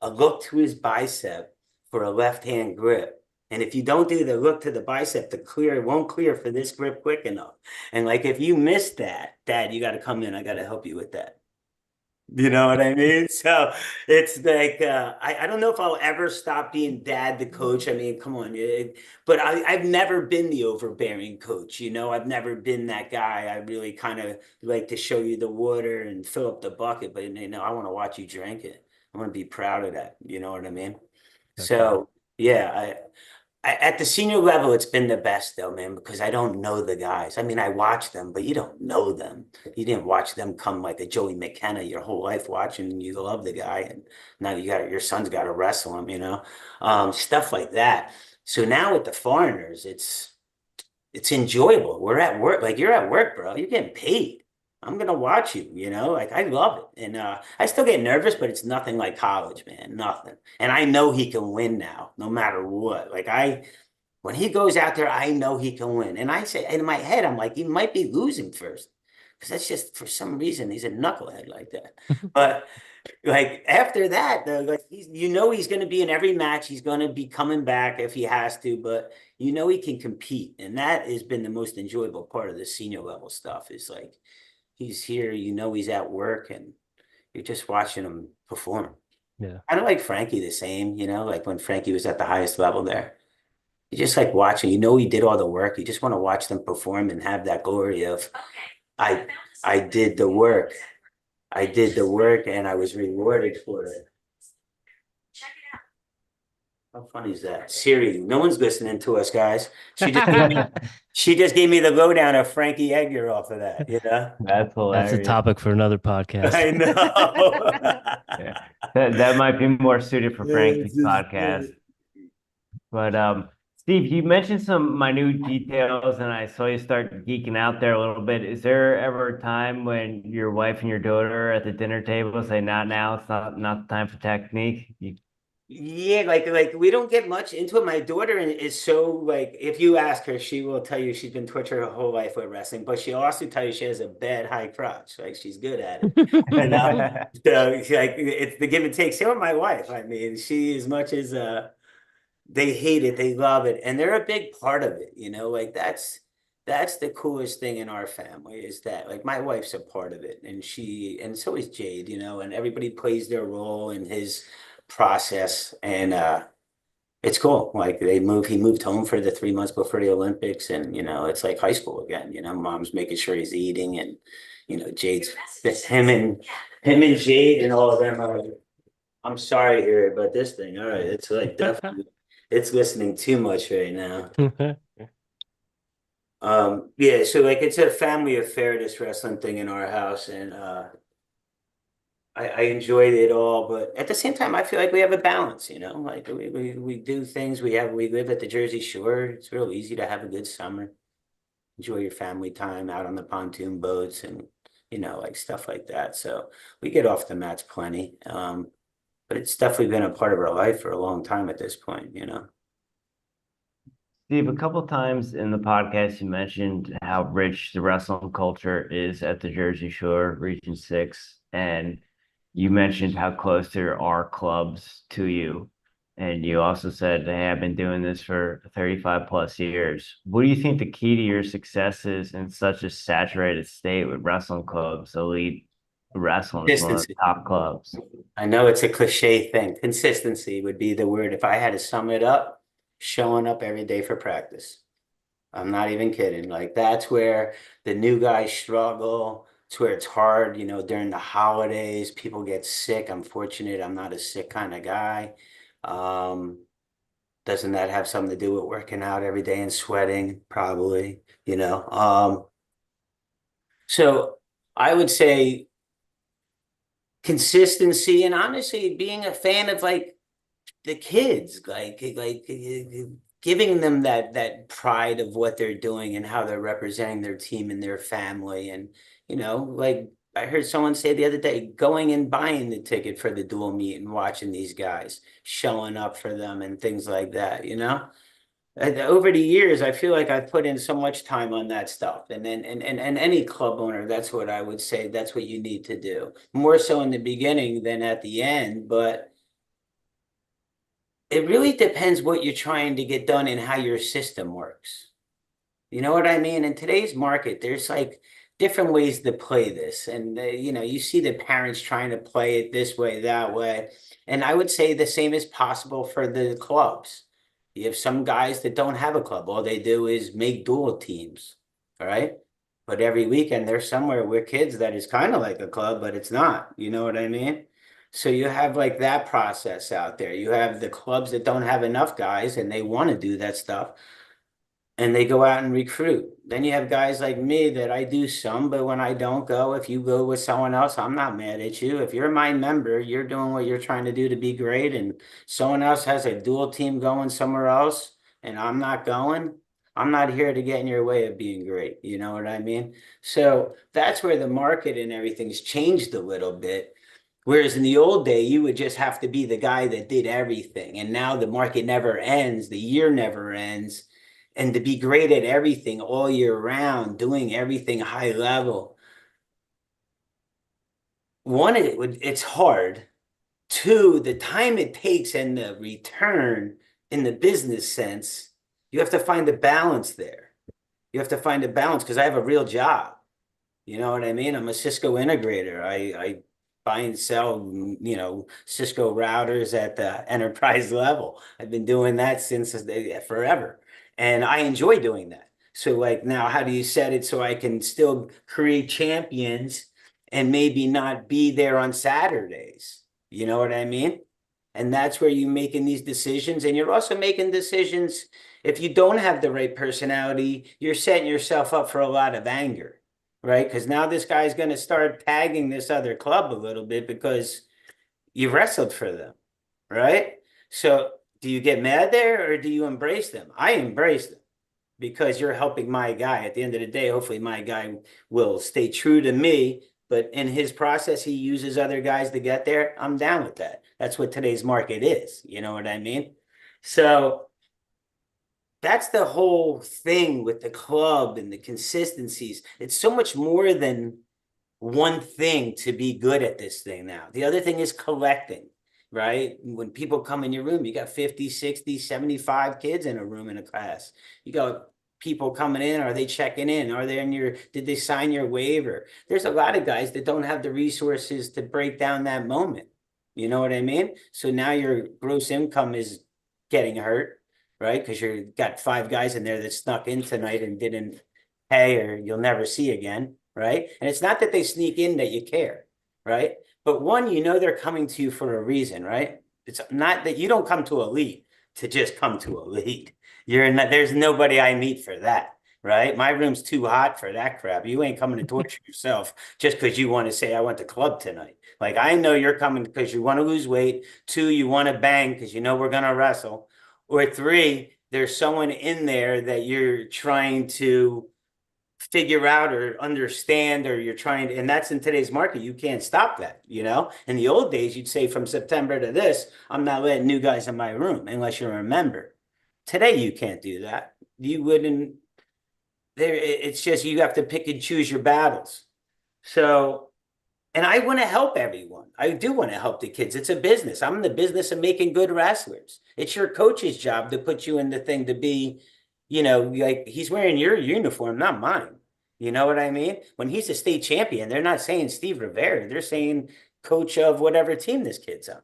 a look to his bicep for a left-hand grip. And if you don't do the look to the bicep to clear, it won't clear for this grip quick enough. And like if you miss that, Dad, you got to come in. I got to help you with that. You know what I mean? So it's like I don't know if I'll ever stop being dad the coach. I mean, come on, but I've never been the overbearing coach. I've never been that guy. I really kind of like to show you the water and fill up the bucket, but I want to watch you drink it. I want to be proud of that. You know what I mean? That's right. So yeah, at the senior level, it's been the best though, man, because I don't know the guys. I mean, I watch them, but you don't know them. You didn't watch them come like a Joey McKenna your whole life watching, and you love the guy, and now your son's got to wrestle him, stuff like that. So now with the foreigners, it's enjoyable. We're at work, like you're at work, bro. You're getting paid. I'm gonna watch you, like I love it. And I still get nervous, but it's nothing like college, man. Nothing. And I know he can win now, no matter what. Like when he goes out there, I know he can win. And I say in my head, I'm like, he might be losing first. Because that's just for some reason he's a knucklehead like that. But like after that, though, like he's going to be in every match. He's going to be coming back if he has to, but he can compete, and that has been the most enjoyable part of the senior level stuff. Is like he's here, he's at work, and you're just watching him perform. Yeah. I don't like Frankie the same, like when Frankie was at the highest level there. You just like watching, he did all the work. You just want to watch them perform and have that glory of I I did the work. I did the work and I was rewarded for it. How funny is that? Siri, no one's listening to us, guys. She just gave me the lowdown of Frankie Edgar off of that, That's That's a hilarious. topic for another podcast. I know. Yeah. That might be more suited for Frankie's podcast. But Steve, you mentioned some minute details, and I saw you start geeking out there a little bit. Is there ever a time when your wife and your daughter at the dinner table say, "Not now, it's not the time for technique"? Yeah, like we don't get much into it. My daughter is so like, if you ask her, she will tell you she's been tortured her whole life with wrestling, but she'll also tell you she has a bad high crotch. Like she's good at it. And so like it's the give and take. Same with my wife. I mean, she as much as they hate it, they love it, and they're a big part of it. Like that's the coolest thing in our family is that like my wife's a part of it, and so is Jade. And everybody plays their role in his process, and it's cool. Like he moved home for the 3 months before the Olympics, and it's like high school again. Mom's making sure he's eating, and Jade's him and Jade and all of them are like, I'm sorry here about this thing. All right, it's like definitely it's listening too much right now. Yeah, so like it's a family affair, this wrestling thing in our house, and I enjoyed it all, but at the same time, I feel like we have a balance, like we do things. We live at the Jersey Shore. It's real easy to have a good summer, enjoy your family time out on the pontoon boats and like stuff like that. So we get off the mats plenty. But it's definitely been a part of our life for a long time at this point. Steve, a couple times in the podcast, you mentioned how rich the wrestling culture is at the Jersey Shore, Region 6, and you mentioned how close there are clubs to you. And you also said they have been doing this for 35 plus years. What do you think the key to your success is in such a saturated state with wrestling clubs? Elite Wrestling is one of the Consistency. top clubs. I know it's a cliche thing. Consistency would be the word. If I had to sum it up, showing up every day for practice. I'm not even kidding. Like that's where the new guys struggle. It's where it's hard, during the holidays, people get sick. I'm fortunate I'm not a sick kind of guy. Um, doesn't that have something to do with working out every day and sweating? Probably. So I would say consistency and honestly being a fan of like the kids, giving them that pride of what they're doing and how they're representing their team and their family. And, like I heard someone say the other day, going and buying the ticket for the dual meet and watching these guys showing up for them and things like that. And over the years, I feel like I've put in so much time on that stuff. And any club owner, that's what I would say. That's what you need to do. More so in the beginning than at the end, but it really depends what you're trying to get done and how your system works. You know what I mean? In today's market, there's like different ways to play this. And, you see the parents trying to play it this way, that way. And I would say the same is possible for the clubs. You have some guys that don't have a club. All they do is make dual teams. All right. But every weekend they're somewhere with kids that is kind of like a club, but it's not. You know what I mean? So you have like that process out there. You have the clubs that don't have enough guys and they want to do that stuff and they go out and recruit. Then you have guys like me that I do some, but when I don't go, if you go with someone else, I'm not mad at you. If you're my member, you're doing what you're trying to do to be great, and someone else has a dual team going somewhere else, and I'm not going. I'm not here to get in your way of being great. You know what I mean? So that's where the market and everything's changed a little bit. Whereas in the old day, you would just have to be the guy that did everything. And now the market never ends, the year never ends. And to be great at everything all year round, doing everything high level, one, it's hard. Two, the time it takes and the return in the business sense, you have to find a balance there. You have to find a balance because I have a real job. You know what I mean? I'm a Cisco integrator. I buy and sell, Cisco routers at the enterprise level. I've been doing that since forever. And I enjoy doing that. So like now, how do you set it so I can still create champions and maybe not be there on Saturdays? You know what I mean? And that's where you're making these decisions. And you're also making decisions. If you don't have the right personality, you're setting yourself up for a lot of anger, right? Because now this guy's going to start tagging this other club a little bit because you wrestled for them, right? So do you get mad there or do you embrace them? I embrace them because you're helping my guy. At the end of the day, hopefully my guy will stay true to me, but in his process, he uses other guys to get there. I'm down with that. That's what today's market is. You know what I mean? So that's the whole thing with the club and the consistencies. It's so much more than one thing to be good at this thing now. The other thing is collecting, right? When people come in your room, you got 50, 60, 75 kids in a room in a class. You got people coming in. Are they checking in? Are they did they sign your waiver? There's a lot of guys that don't have the resources to break down that moment. You know what I mean? So now your gross income is getting hurt, right? Because you got five guys in there that snuck in tonight and didn't pay or you'll never see again, right? And it's not that they sneak in that you care, right? But one, they're coming to you for a reason, right? It's not that you don't come to Elite to just come to Elite. You're not, there's nobody I meet for that, right? My room's too hot for that crap. You ain't coming to torture yourself just because you want to say I went to club tonight. Like I know you're coming because you want to lose weight. Two, you want to bang because you know we're gonna wrestle. Or three, there's someone in there that you're trying to figure out or understand, or you're trying to, and that's in today's market. You can't stop that. In the old days, you'd say from September to this, I'm not letting new guys in my room unless you're a member. Today, you can't do that. you wouldn't there. It's just you have to pick and choose your battles. So, and I want to help everyone. I do want to help the kids. It's a business. I'm in the business of making good wrestlers. It's your coach's job to put you in the thing to be, like he's wearing your uniform, not mine. You know what I mean? When he's a state champion, they're not saying Steve Rivera. They're saying coach of whatever team this kid's on.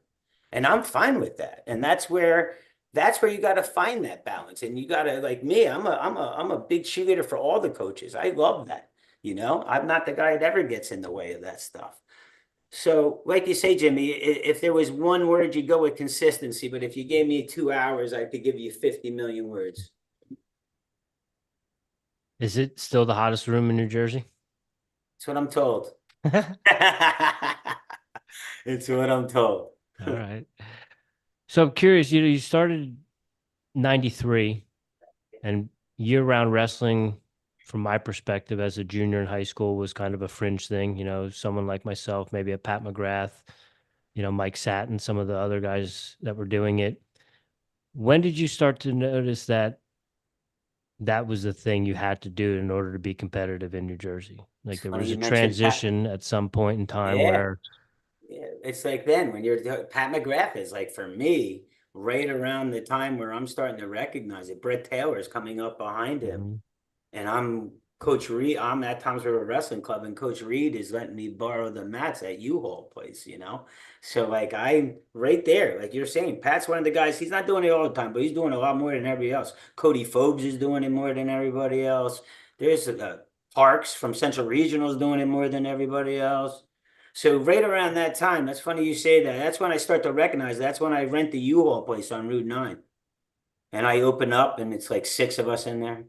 And I'm fine with that. And that's where you got to find that balance. And you got to, like me, I'm a big cheerleader for all the coaches. I love that. I'm not the guy that ever gets in the way of that stuff. So, like you say, Jimmy, if there was one word, you'd go with consistency. But if you gave me 2 hours, I could give you 50 million words. Is it still the hottest room in New Jersey? That's what I'm told. It's what I'm told. All right. So I'm curious, you started 93 and year-round wrestling, from my perspective as a junior in high school, was kind of a fringe thing. Someone like myself, maybe a Pat McGrath, Mike Satin, some of the other guys that were doing it. When did you start to notice that that was the thing you had to do in order to be competitive in New Jersey? Like It's there funny was a you mentioned Pat. transition at some point in time Yeah. where, Yeah, it's like then when Pat McGrath is like for me, right around the time where I'm starting to recognize it. Brett Taylor's coming up behind him, Mhm. and I'm Coach Reed. I'm at Tom's River Wrestling Club, and Coach Reed is letting me borrow the mats at U-Haul place. So like I'm right there, like you're saying, Pat's one of the guys. He's not doing it all the time, but he's doing a lot more than everybody else. Cody Phobes is doing it more than everybody else. There's Parks from Central Regional is doing it more than everybody else. So right around that time, that's funny you say that. That's when I start to recognize. That's when I rent the U-Haul place on Route 9. And I open up and it's like six of us in there.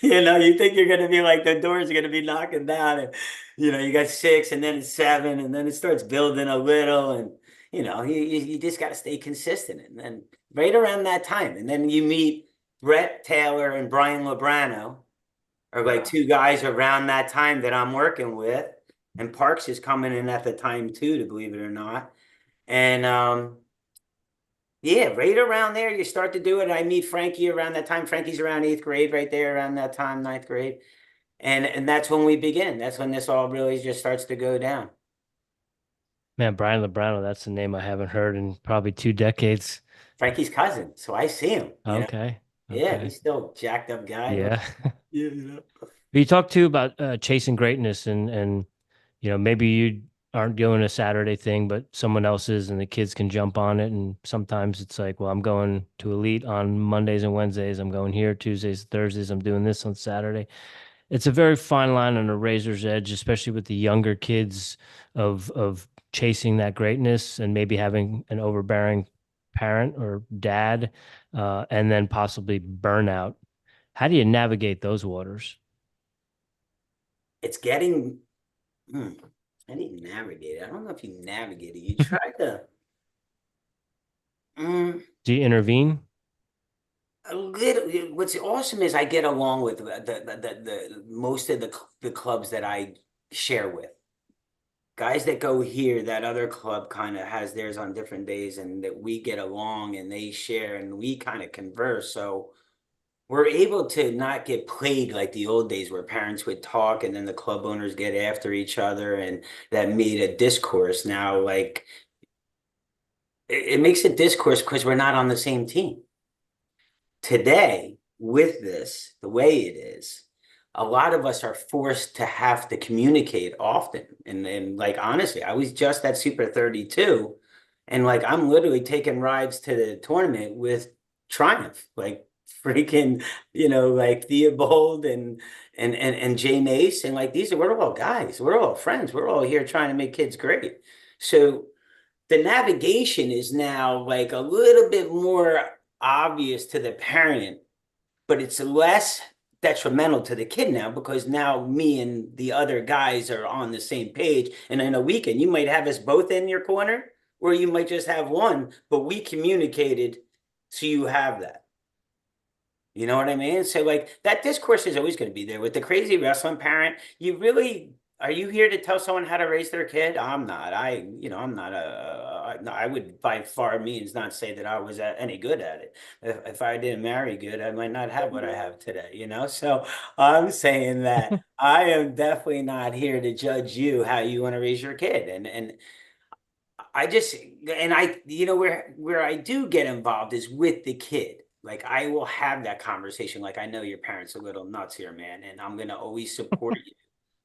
You think you're gonna be like the doors are gonna be knocking down, and you got six, and then it's seven, and then it starts building a little, and you just got to stay consistent, and then right around that time, and then you meet Brett Taylor and Brian Lebrano, are like Wow. two guys around that time that I'm working with, and Parks is coming in at the time too, to believe it or not, and yeah, right around there, you start to do it. I meet Frankie around that time. Frankie's around eighth grade, right there around that time, ninth grade. And that's when we begin. That's when this all really just starts to go down. Man, Brian Lebrano, that's a name I haven't heard in probably 2 decades. Frankie's cousin, so I see him. Okay. Yeah, Okay. he's still a jacked up guy. Yeah. Yeah. You talked too about chasing greatness and maybe you aren't doing a Saturday thing, but someone else is and the kids can jump on it. And sometimes it's like, well, I'm going to Elite on Mondays and Wednesdays. I'm going here Tuesdays, Thursdays. I'm doing this on Saturday. It's a very fine line on a razor's edge, especially with the younger kids of chasing that greatness and maybe having an overbearing parent or dad, and then possibly burnout. How do you navigate those waters? It's getting, I didn't navigate it. I don't know if you navigate it. You try to, mm, Do you intervene? a little. What's awesome is I get along with the most of the clubs that I share with. Guys that go here, that other club kind of has theirs on different days, and that we get along and they share and we kind of converse. So we're able to not get played like the old days where parents would talk and then the club owners get after each other and that made a discourse. Now, like it makes a discourse because we're not on the same team. Today, with this, the way it is, a lot of us are forced to have to communicate often. And like honestly, I was just at Super 32, and like I'm literally taking rides to the tournament with Triumph, like freaking, like Theobald and Jay Mace, and like we're all guys, we're all friends, we're all here trying to make kids great. So the navigation is now like a little bit more obvious to the parent, but it's less detrimental to the kid now because now me and the other guys are on the same page. And in a weekend, you might have us both in your corner, or you might just have one, but we communicated, so you have that. You know what I mean? So like that discourse is always going to be there with the crazy wrestling parent. You really Are you here to tell someone how to raise their kid? I'm not. I'm not no, I would by far means not say that I was any good at it. If I didn't marry good, I might not have what I have today. So I'm saying that I am definitely not here to judge you how you want to raise your kid. And I just and I where I do get involved is with the kid. Like I will have that conversation. Like I know your parents are a little nuts here, man, and I'm gonna always support you.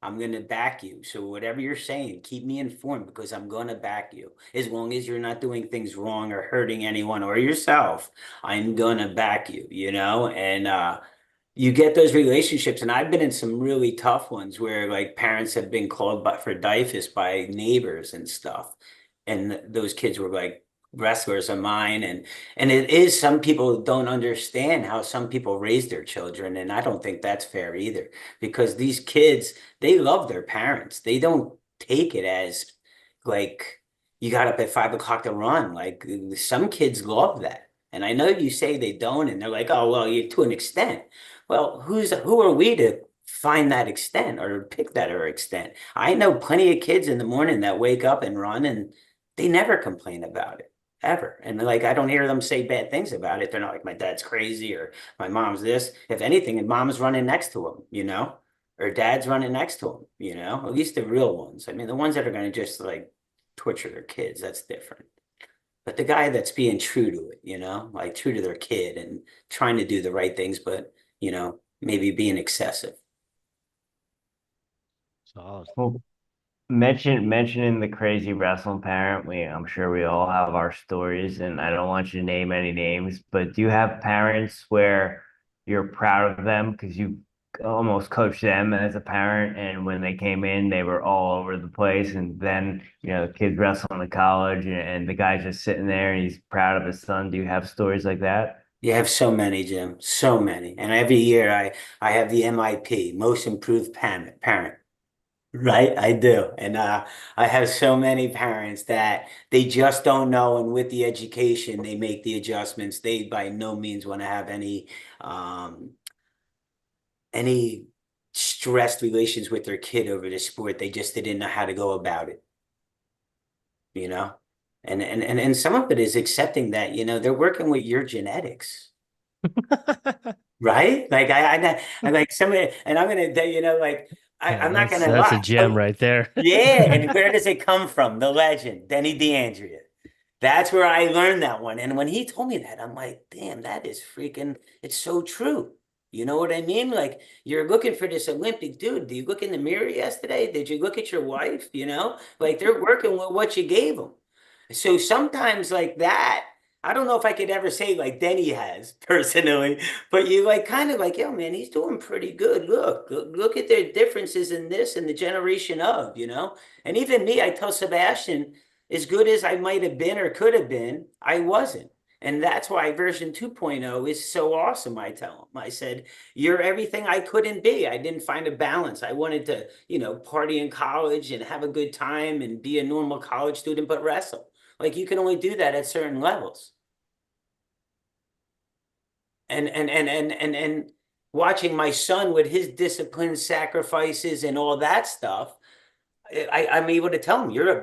I'm gonna back you. So whatever you're saying, keep me informed because I'm gonna back you. As long as you're not doing things wrong or hurting anyone or yourself, I'm gonna back you. And you get those relationships, and I've been in some really tough ones where like parents have been called for DIFUS by neighbors and stuff, and those kids were like wrestlers of mine, and it is some people don't understand how some people raise their children, and I don't think that's fair either because these kids they love their parents. They don't take it as like you got up at 5 o'clock to run. Like some kids love that. And I know you say they don't, and they're like, oh, well, you to an extent. Well, who are we to find that extent or pick that or extent? I know plenty of kids in the morning that wake up and run and they never complain about it ever. And like I don't hear them say bad things about it. They're not like my dad's crazy or my mom's this. If anything, and mom's running next to them, or dad's running next to them, at least the real ones. I mean, the ones that are going to just like torture their kids, that's different. But the guy that's being true to it, like true to their kid and trying to do the right things, but, maybe being excessive. Solid. Well, mentioning the crazy wrestling parent, I'm sure we all have our stories, and I don't want you to name any names, but do you have parents where you're proud of them because you almost coached them as a parent, and when they came in, they were all over the place, and then the kids wrestling to college, and the guy's just sitting there and he's proud of his son. Do you have stories like that? You have so many, Jim, so many. And every year I have the MIP, most improved parent. Right, I do. And I have so many parents that they just don't know. And with the education, they make the adjustments. They by no means want to have any stressed relations with their kid over the sport. They just didn't know how to go about it, you know? And some of it is accepting that, they're working with your genetics. Right? Like I like somebody, and I'm gonna like Yeah, I'm not gonna that's a lie. gem right there. Yeah, and where does it come from? The legend, Denny DeAndrea. That's where I learned that one. And when he told me that, I'm like, damn, that is freaking, it's so true. You know what I mean? Like, you're looking for this Olympic dude. Do you look in the mirror yesterday? Did you look at your wife? Like they're working with what you gave them. So sometimes, like that, I don't know if I could ever say like Denny has personally, but you like kind of like, yo, man, he's doing pretty good. Look at their differences in this and the generation of. And even me, I tell Sebastian, as good as I might have been or could have been, I wasn't. And that's why version 2.0 is so awesome. I tell him, I said, you're everything I couldn't be. I didn't find a balance. I wanted to, party in college and have a good time and be a normal college student, but wrestle. Like you can only do that at certain levels. And watching my son with his discipline, sacrifices, and all that stuff, I'm able to tell him you're a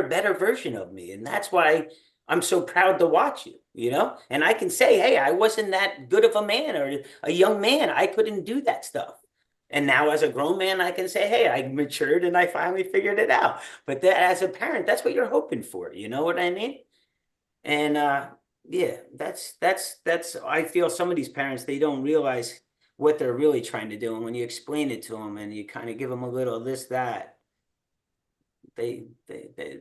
better version of me, and that's why I'm so proud to watch you. And I can say, hey, I wasn't that good of a man or a young man. I couldn't do that stuff. And now, as a grown man, I can say, hey, I matured and I finally figured it out. But as a parent, that's what you're hoping for. You know what I mean? And yeah, that's I feel some of these parents they don't realize what they're really trying to do. And when you explain it to them and you kind of give them a little this, that, they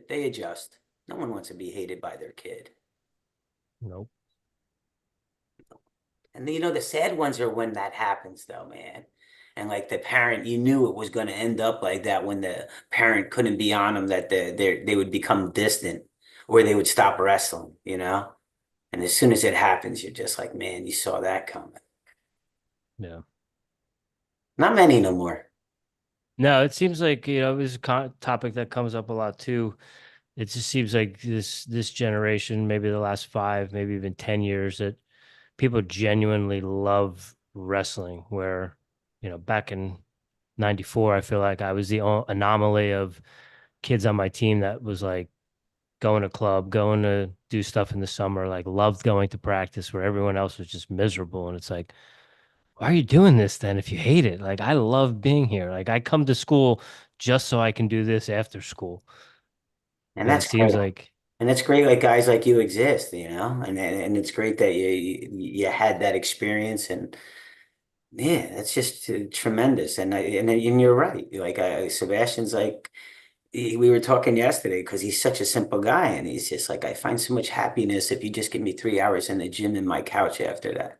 adjust. No one wants to be hated by their kid. Nope. And the sad ones are when that happens though, man. And like the parent, you knew it was going to end up like that when the parent couldn't be on them, that they would become distant or they would stop wrestling. And as soon as it happens, you're just like, man, you saw that coming. Yeah. Not many no more. No, it seems like, it was a topic that comes up a lot too. It just seems like this generation, maybe the last 5, maybe even 10 years, that people genuinely love wrestling, where, back in '94. I feel like I was the anomaly of kids on my team that was like going to club, going to do stuff in the summer, like loved going to practice where everyone else was just miserable. And it's like, why are you doing this then if you hate it? Like, I love being here. Like, I come to school just so I can do this after school. And But it that's seems great. like, And it's great like guys like you exist, you know, and it's great that you had that experience and yeah, that's just tremendous. And you're right. Like Sebastian's like we were talking yesterday because he's such a simple guy and he's just like I find so much happiness if you just give me 3 hours in the gym and my couch after that,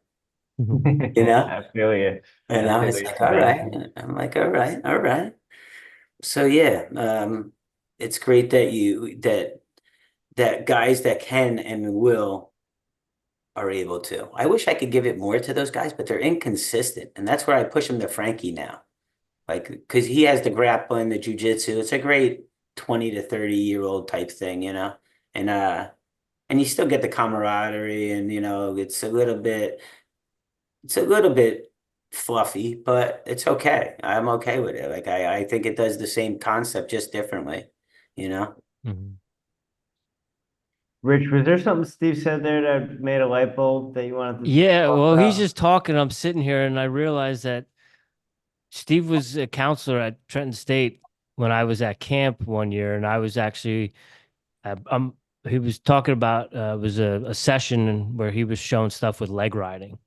you know? I feel you. And I I feel was you, like, all right. Sebastian. I'm like, all right, all right. So yeah, it's great that that guys that can and will are able to. I wish I could give it more to those guys, but they're inconsistent. And that's where I push him to Frankie now. Like, because he has the grappling, the jujitsu. It's a great 20 to 30-year-old type thing, you know? And and you still get the camaraderie and it's a little bit fluffy, but it's okay. I'm okay with it. Like I think it does the same concept just differently, you know? Mhm. Rich, was there something Steve said there that made a light bulb that you wanted to Yeah, talk well, he's about? just talking. I'm sitting here and I realized that Steve was a counselor at Trenton State when I was at camp one year, and I was actually, I'm. He was talking about it was a session where he was showing stuff with leg riding,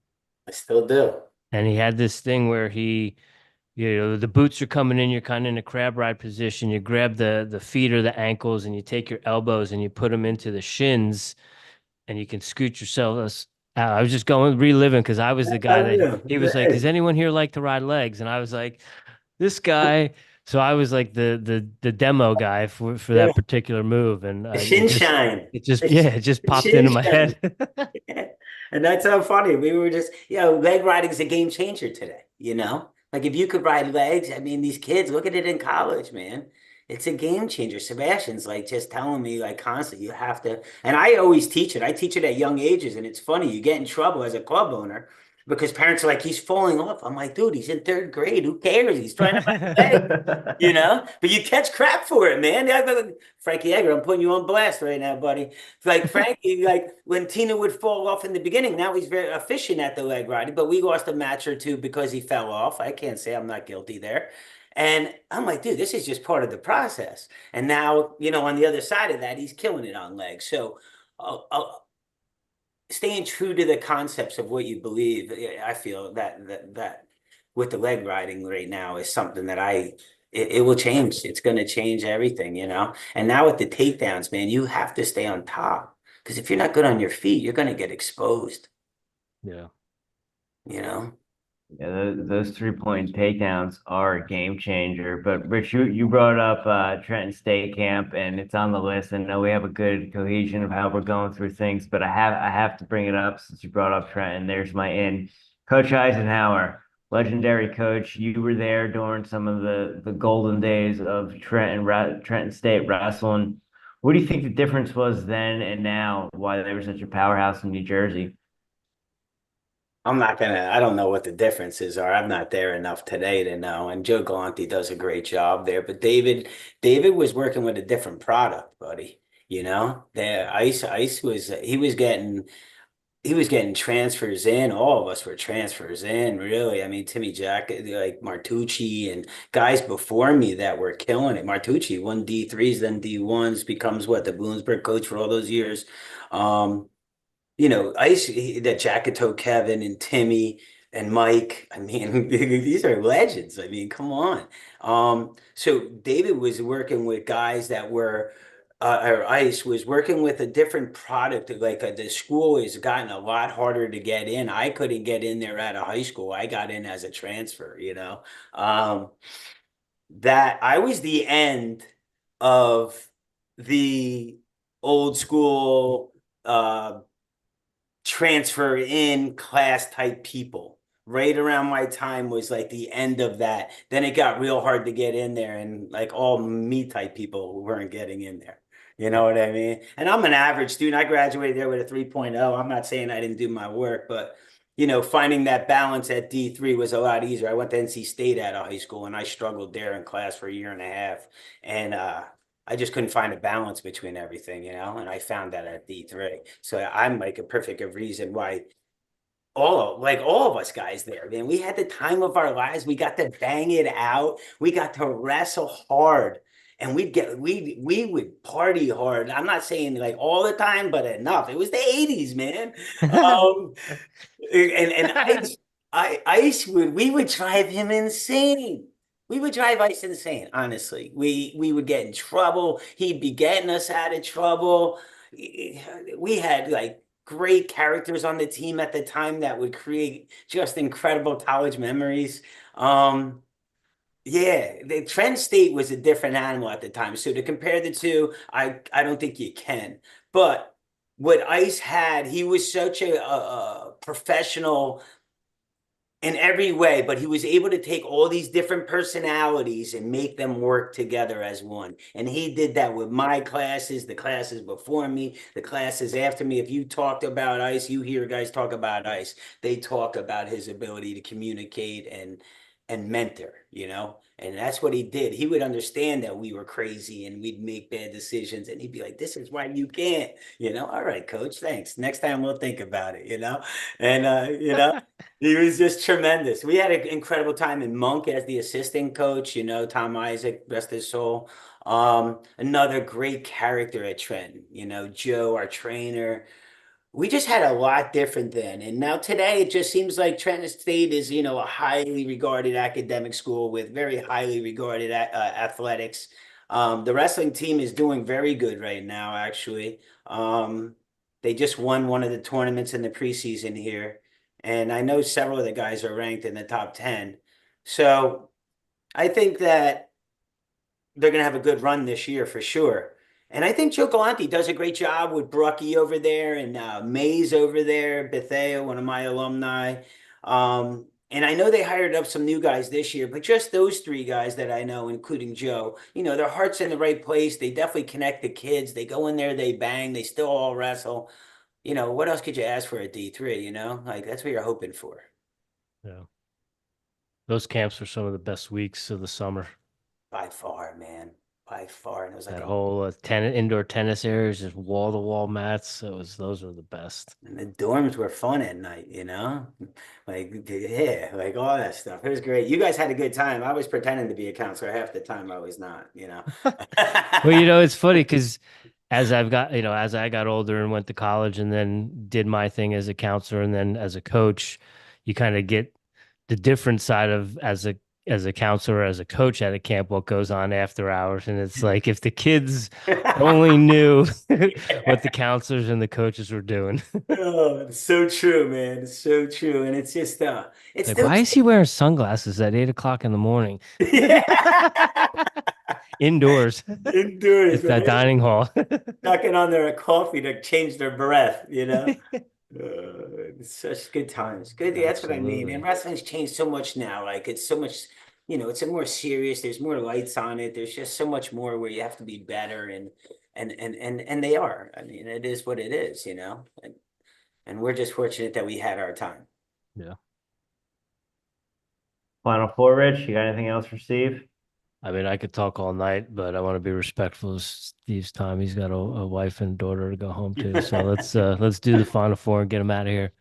I still do. and he had this thing where the boots are coming in, you're kind of in a crab ride position. You grab the feet or the ankles, and you take your elbows and you put them into the shins, and you can scoot yourself out. I was just going reliving because I was the I guy that he do. was like, "Does anyone here like to ride legs?" And I was like, "This guy." So I was like the demo guy for Yeah. that particular move, and The shin shine. it just The, yeah, sh it just the popped shin into my shine. head. Yeah. And that's so funny. We were just, leg riding's a game changer today, you know? Like if you could ride legs, I mean, these kids, look at it in college, man. It's a game changer. Sebastian's like just telling me like constantly, you have to, and I always teach it. I teach it at young ages, and it's funny, you get in trouble as a club owner because parents are like, he's falling off. I'm like, dude, he's in third grade. Who cares? He's trying to ride legs. You know, but you catch crap for it, man. Frankie Edgar, I'm putting you on blast right now, buddy. Like Frankie, like when Tina would fall off in the beginning, now he's very efficient at the leg riding, but we lost a match or two because he fell off. I can't say I'm not guilty there. And I'm like, dude, this is just part of the process. And now, on the other side of that, he's killing it on legs. So, staying true to the concepts of what you believe, I feel that with the leg riding right now is something that it will change. It's going to change everything, you know. And now with the takedowns, man, you have to stay on top because if you're not good on your feet, you're going to get exposed, Yeah. you know. Yeah, those 3-point takedowns are a game changer. But Rich, you brought up Trenton State Camp, and it's on the list. And I know we have a good cohesion of how we're going through things, but I have to bring it up since you brought up Trenton. There's my in. Coach Eisenhower, legendary coach. You were there during some of the golden days of Trenton State wrestling. What do you think the difference was then and now? Why they were such a powerhouse in New Jersey? I don't know what the differences are. I'm not there enough today to know. And Joe Galante does a great job there. But David was working with a different product, buddy. You know, the Ice he was getting transfers in. All of us were transfers in, really. I mean, Timmy Jack, like Martucci and guys before me that were killing it. Martucci won D3s, then D1s, becomes what, the Bloomsburg coach for all those years. Um, that Jackito Kevin and Timmy and Mike. I mean, these are legends. I mean, come on. So David was working with guys that were, or Ice was working with a different product. Like the school has gotten a lot harder to get in. I couldn't get in there out of high school. I got in as a transfer, you know. That I was the end of the old school transfer in class type people. Right around my time was like the end of that. Then it got real hard to get in there, and like all me type people weren't getting in there. You know what I mean? And I'm an average student. I graduated there with a 3.0. I'm not saying I didn't do my work, but finding that balance at D3 was a lot easier. I went to NC State out of high school and I struggled there in class for a year and a half. And I just couldn't find a balance between everything, and I found that at D3. So I'm like a perfect reason why all of us guys there, man, we had the time of our lives. We got to bang it out. We got to wrestle hard. And we would party hard. I'm not saying like all the time, but enough. It was the 80s, man. Um, and Ice we would drive him insane. We would drive Ice insane, honestly. We would get in trouble. He'd be getting us out of trouble. We had like great characters on the team at the time that would create just incredible college memories. Um, yeah, the Trent State was a different animal at the time. So to compare the two, I don't think you can. But what Ice had, he was such a professional in every way, but he was able to take all these different personalities and make them work together as one. And he did that with my classes, the classes before me, the classes after me. If you talked about Ice, you hear guys talk about Ice. They talk about his ability to communicate and mentor, And that's what he did. He would understand that we were crazy and we'd make bad decisions, and he'd be like, "This is why you can't." All right, coach, thanks. Next time we'll think about it. And he was just tremendous. We had an incredible time in Monk as the assistant coach, Tom Isaac, rest his soul. Another great character at Trenton, Joe, our trainer. We just had a lot different then. And now today, it just seems like Trenton State is, a highly regarded academic school with very highly regarded athletics. The wrestling team is doing very good right now, actually. They just won one of the tournaments in the preseason here. And I know several of the guys are ranked in the top 10. So I think that they're going to have a good run this year for sure. And I think Joe Galante does a great job with Brucky over there and Mays over there, Bethea, one of my alumni. And I know they hired up some new guys this year, but just those three guys that I know, including Joe, their heart's in the right place. They definitely connect the kids. They go in there, they bang, they still all wrestle. What else could you ask for at D3, Like that's what you're hoping for. Yeah. Those camps were some of the best weeks of the summer. By far, man. By far. And it was like That a whole indoor tennis areas, just wall to wall mats. Those were the best. And the dorms were fun at night. Like, yeah, like all that stuff. It was great. You guys had a good time. I was pretending to be a counselor half the time. I was not. Well, it's funny because as I got older and went to college and then did my thing as a counselor and then as a coach, you kind of get the different side of as a counselor, as a coach at a camp, what goes on after hours. And it's like if the kids only knew what the counselors and the coaches were doing. Oh, it's so true, man. It's so true. And it's just it's Like, why those is he wearing sunglasses at 8 o'clock in the morning? yeah. Indoors. Indoors, It's that right? dining hall. Knocking on their coffee to change their breath. It's such good times. Good. Yeah, that's what I mean. And Absolutely. wrestling's changed so much now. Like it's so much, it's a more serious. There's more lights on it. There's just so much more where you have to be better, and they are. I mean, it is what it is. And we're just fortunate that we had our time. Yeah. Final four, Rich. You got anything else for Steve? I mean, I could talk all night, but I want to be respectful of Steve's time. He's got a wife and daughter to go home to. So let's do the final four and get him out of here.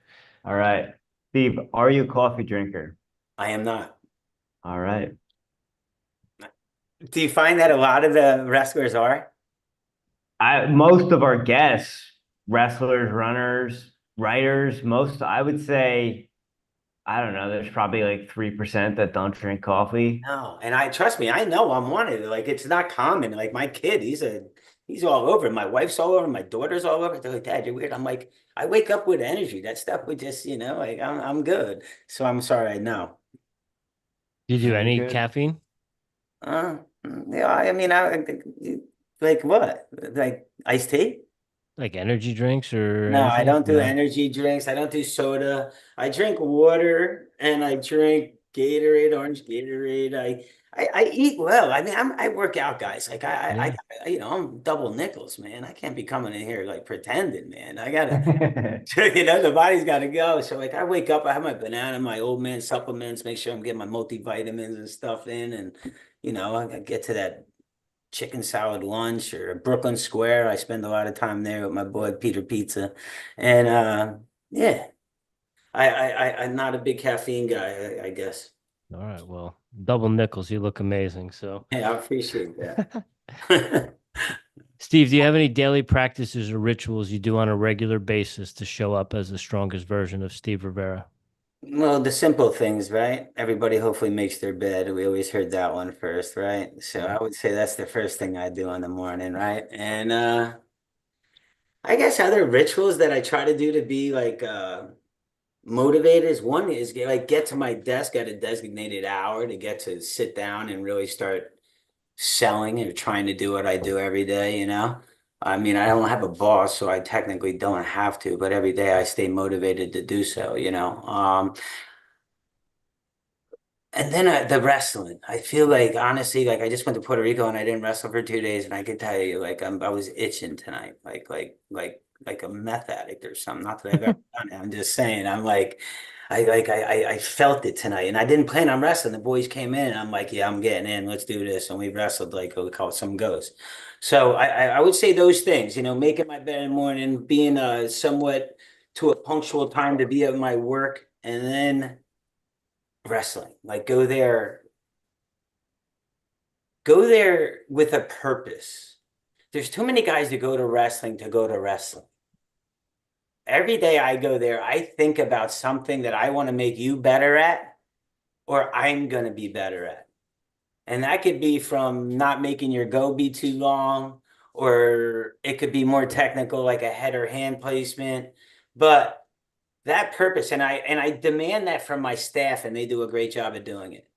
All right. Steve, are you a coffee drinker? I am not. All right. Do you find that a lot of the wrestlers are? Most of our guests, wrestlers, runners, writers, I would say, I don't know, there's probably like 3% that don't drink coffee. No, and trust me, I know I'm one of it. Like it's not common. Like my kid, he's all over it. My wife's all over it. My daughter's all over it. They're like, "Dad, you're weird." I'm like, I wake up with energy. That stuff would just, like I'm good. So I'm sorry, no. Do you do Very any good. caffeine? Uh, yeah, I mean, like what? Like iced tea? Like energy drinks or No, I anything? don't do No. energy drinks. I don't do soda. I drink water and I drink Gatorade, orange Gatorade. I eat well. I mean, I work out, guys. Like Yeah. I'm double nickels, man. I can't be coming in here like pretending, man. I gotta, the body's gotta go. So like, I wake up, I have my banana, my old man supplements, make sure I'm getting my multivitamins and stuff in, and I get to that chicken salad lunch or Brooklyn Square. I spend a lot of time there with my boy Peter Pizza, and yeah, I'm not a big caffeine guy, I guess. All right. Well, double nickels, you look amazing. So, Yeah, I appreciate that. Steve, do you have any daily practices or rituals you do on a regular basis to show up as the strongest version of Steve Rivera? Well, the simple things, right? Everybody hopefully makes their bed. We always heard that one first, right? So Yeah. I would say that's the first thing I do in the morning, right? And I guess other rituals that I try to do to be like motivated is one is get to my desk at a designated hour to get to sit down and really start selling and trying to do what I do every day. I mean, I don't have a boss, so I technically don't have to, but every day I stay motivated to do so. And then the wrestling. I feel like honestly, like I just went to Puerto Rico and I didn't wrestle for 2 days, and I could tell you, like I was itching tonight, like a meth addict or something. Not that I've ever done it. I'm just saying. I'm like, I felt it tonight, and I didn't plan on wrestling. The boys came in, and I'm like, yeah, I'm getting in. Let's do this, and we wrestled like we call it some goes. So I would say those things. Making my bed in the morning, being somewhat to a punctual time to be at my work, and then wrestling. Like go there with a purpose. There's too many guys that go to wrestling to go to wrestling. Every day I go there, I think about something that I want to make you better at, or I'm going to be better at. And that could be from not making your go be too long, or it could be more technical, like a head or hand placement. But that purpose, and I demand that from my staff, and they do a great job of doing it.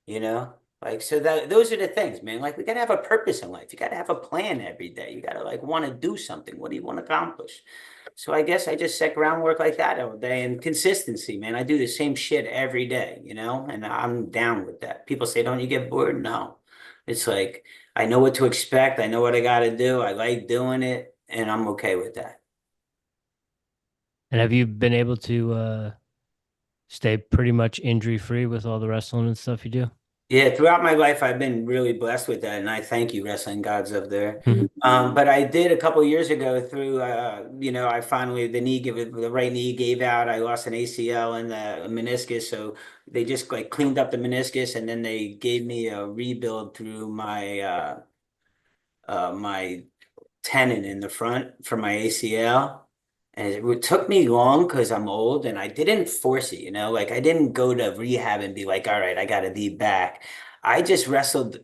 You know? Like, so that those are the things, man. Like, we gotta have a purpose in life. You gotta have a plan every day. You gotta like want to do something. What do you want to accomplish? So I guess I just set groundwork like that all day, and consistency, man. I do the same shit every day, and I'm down with that. People say, don't you get bored? No. It's like I know what to expect. I know what I gotta do. I like doing it, and I'm okay with that. And have you been able to stay pretty much injury free with all the wrestling and stuff you do? Yeah, throughout my life, I've been really blessed with that, and I thank you, wrestling gods up there. Mhm. But I did a couple years ago through, I finally the right knee gave out. I lost an ACL and a meniscus, so they just like cleaned up the meniscus, and then they gave me a rebuild through my tendon in the front for my ACL. And it took me long because I'm old and I didn't force it. Like I didn't go to rehab and be like, all right, I got to be back. I just wrestled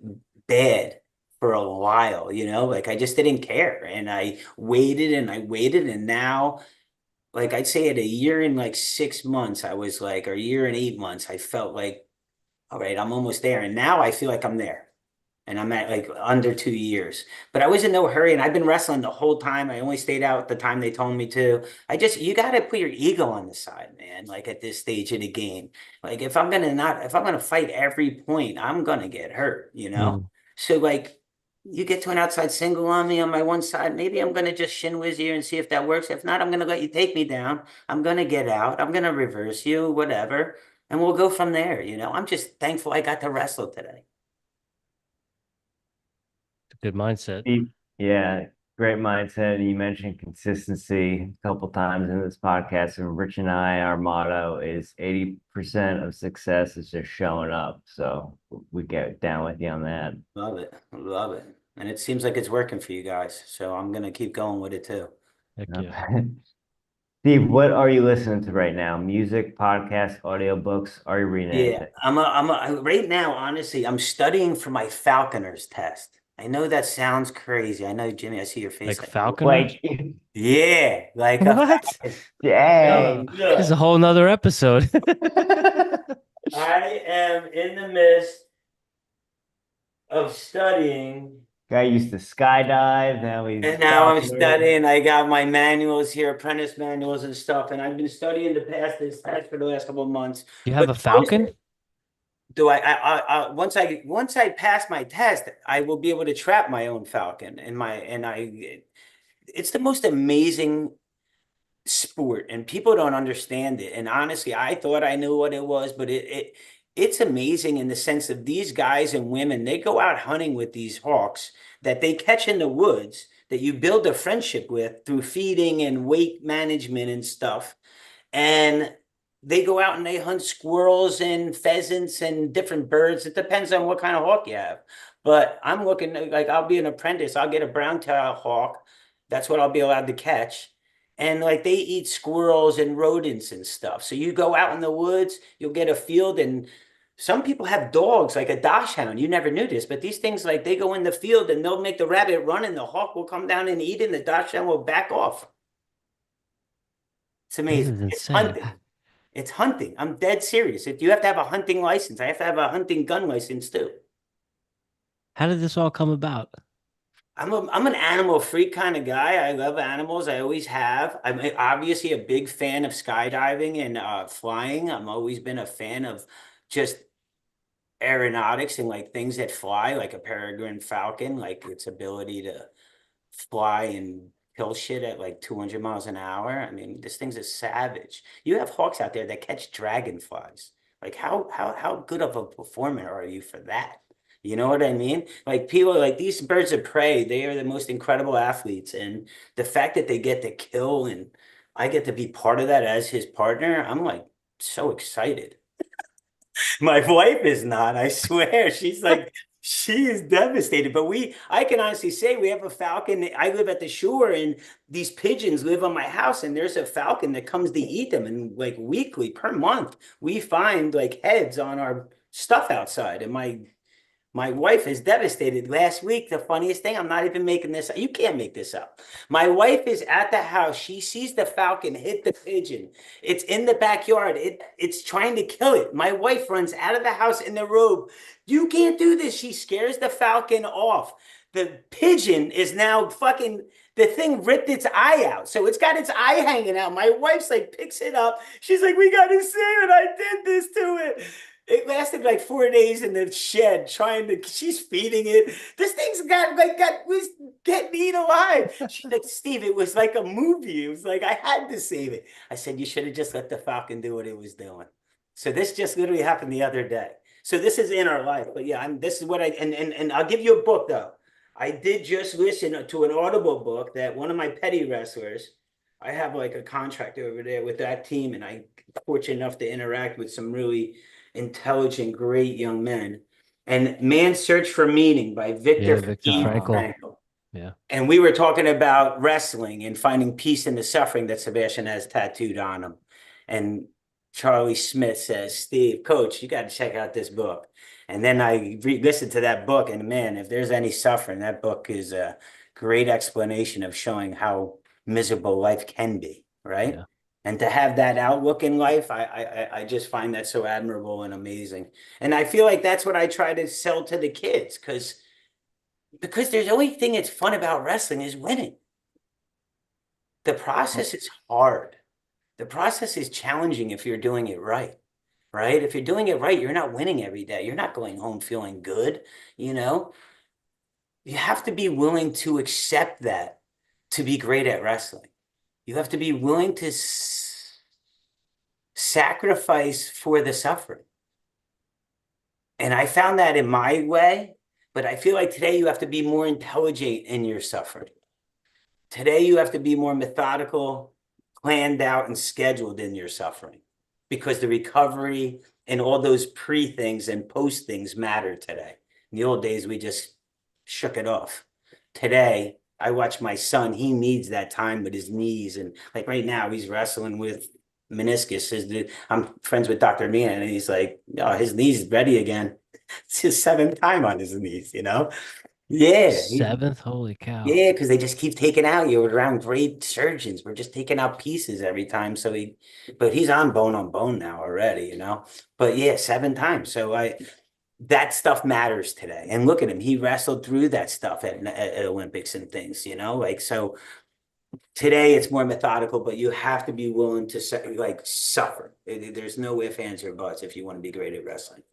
bad for a while, like I just didn't care. And I waited and I waited. And now, like I'd say at a year and like 6 months, I was like, or a year and 8 months, I felt like, all right, I'm almost there. And now I feel like I'm there and I'm at like under 2 years. But I was in no hurry, and I've been wrestling the whole time. I only stayed out the time they told me to. You got to put your ego on the side, man. Like at this stage of the game, like if I'm gonna fight every point, I'm gonna get hurt. Mhm. So like. You get to an outside single on me on my one side. Maybe I'm gonna just shin whiz you and see if that works. If not, I'm gonna let you take me down. I'm gonna get out. I'm gonna reverse you, whatever, and we'll go from there. I'm just thankful I got to wrestle today. Good mindset. Yeah, great mindset. You mentioned consistency a couple times in this podcast, and Rich and I, our motto is 80% of success is just showing up. So we get down with you on that. Love it. Love it. And it seems like it's working for you guys. So I'm gonna keep going with it too. Heck yeah. Steve, what are you listening to right now? Music, podcasts, audiobooks? Are you reading Yeah, anything? right now, honestly, I'm studying for my Falconer's test. I know that sounds crazy. I know, Jimmy, I see your face. Like Like, Falconer? Like, yeah, like a What? falcon. dang. This is a Look, whole nother episode. I am in the midst of studying. Guy used to skydive, now And he's now I'm falconer. studying. I got my manuals here, apprentice manuals and stuff. And I've been studying this test for the last couple of months. You have But a Falcon? do once I pass my test, I will be able to trap my own falcon and it's the most amazing sport and people don't understand it. And honestly, I thought I knew what it was, but it's amazing in the sense of these guys and women, they go out hunting with these hawks that they catch in the woods that you build a friendship with through feeding and weight management and stuff. And they go out and they hunt squirrels and pheasants and different birds. It depends on what kind of hawk you have. But I'm looking like I'll be an apprentice. I'll get a brown tail hawk. That's what I'll be allowed to catch. And like they eat squirrels and rodents and stuff. So you go out in the woods, you'll get a field, and some people have dogs like a dachshund. You never knew this, but these things like they go in the field and they'll make the rabbit run and the hawk will come down and eat it and the dachshund will back off. It's This amazing. is It's insane. hunting. It's hunting. I'm dead serious. If you have to have a hunting license, I have to have a hunting gun license too. How did this all come about? I'm an animal freak kind of guy. I love animals. I always have. Obviously a big fan of skydiving and flying. I've always been a fan of just aeronautics and like things that fly, like a peregrine falcon, like its ability to fly and kill shit at like 200 miles an hour. I mean, this thing's a savage. You have hawks out there that catch dragonflies. Like how good of a performer are you for that? You know what I mean? Like people like these birds of prey, they are the most incredible athletes. And the fact that they get to kill and I get to be part of that as his partner, I'm like so excited. My wife is not, I swear. She's like, she is devastated. But I can honestly say we have a falcon. I live at the shore and these pigeons live on my house and there's a falcon that comes to eat them. And like weekly per month, we find like heads on our stuff outside. And my wife is devastated. Last week, the funniest thing, I'm not even making this up. You can't make this up. My wife is at the house. She sees the falcon hit the pigeon. It's in the backyard. It's trying to kill it. My wife runs out of the house in the robe. You can't do this. She scares the falcon off. The pigeon is now fucking, the thing ripped its eye out. So it's got its eye hanging out. My wife's like, picks it up. She's like, we got to save it. I did this to it. It lasted like 4 days in the shed trying to, she's feeding it. This thing's was getting eaten alive. She's like, Steve, it was like a movie. It was like, I had to save it. I said, you should have just let the falcon do what it was doing. So this just literally happened the other day. So this is in our life. But yeah, this is what and I'll give you a book though. I did just listen to an Audible book that one of my petty wrestlers, I have like a contract over there with that team, and I'm fortunate enough to interact with some really intelligent, great young men. And Man's Search for Meaning by Yeah, Viktor Viktor E. Frankl. Frankl. Yeah. And we were talking about wrestling and finding peace in the suffering that Sebastian has tattooed on him. And Charlie Smith says, Steve, coach, you got to check out this book. And then I listened to that book, and man, if there's any suffering, that book is a great explanation of showing how miserable life can be, right? Yeah. And to have that outlook in life, I just find that so admirable and amazing. And I feel like that's what I try to sell to the kids because there's the only thing that's fun about wrestling is winning. The process is hard. The process is challenging if you're doing it right, right? If you're doing it right, you're not winning every day. You're not going home feeling good, you know? You have to be willing to accept that to be great at wrestling. You have to be willing to sacrifice for the suffering. And I found that in my way, but I feel like today you have to be more intelligent in your suffering. Today you have to be more methodical, planned out, and scheduled in your suffering because the recovery and all those pre things and post things matter today. In the old days, we just shook it off. Today, I watch my son. He needs that time with his knees. And like right now, he's wrestling with meniscus. I'm friends with Dr. Mia, and he's like, oh, his knee's ready again. It's his seventh time on his knees, you know? Yeah. Seventh? Holy cow. Yeah, because they just keep taking out you around great surgeons. We're just taking out pieces every time. But he's on bone now already, you know? But yeah, 7 times. So that stuff matters today. And look at him. He wrestled through that stuff at Olympics and things, you know? Like, so today it's more methodical, but you have to be willing to like suffer. There's no ifs, ands, or buts if you want to be great at wrestling.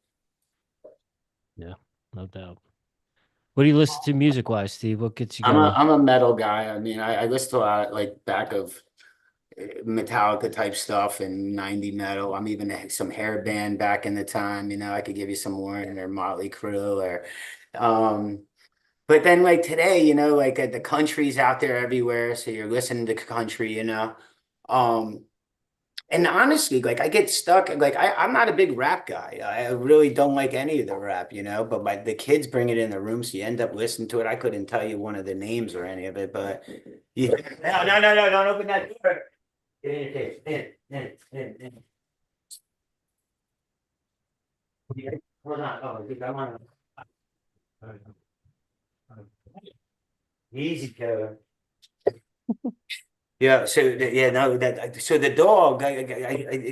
Yeah, no doubt. What do you listen to music wise, Steve? What gets you I'm a going? I'm a metal guy. I mean, I listen to a lot like back of Metallica type stuff and 90 metal. I'm even some hair band back in the time, I could give you some more in there, Motley Crue or um but then like today, like the country's out there everywhere, so you're listening to country. Um and honestly, like I get stuck. Like I'm not a big rap guy. I really don't like any of the rap. But the kids bring it in the room, so you end up listening to it. I couldn't tell you one of the names or any of it, but yeah. No, no, no, no, don't open that door. Get in your cage. In. Yeah, hold on. Oh, I want to. Easy, Kevin. Yeah, no, so the dog, I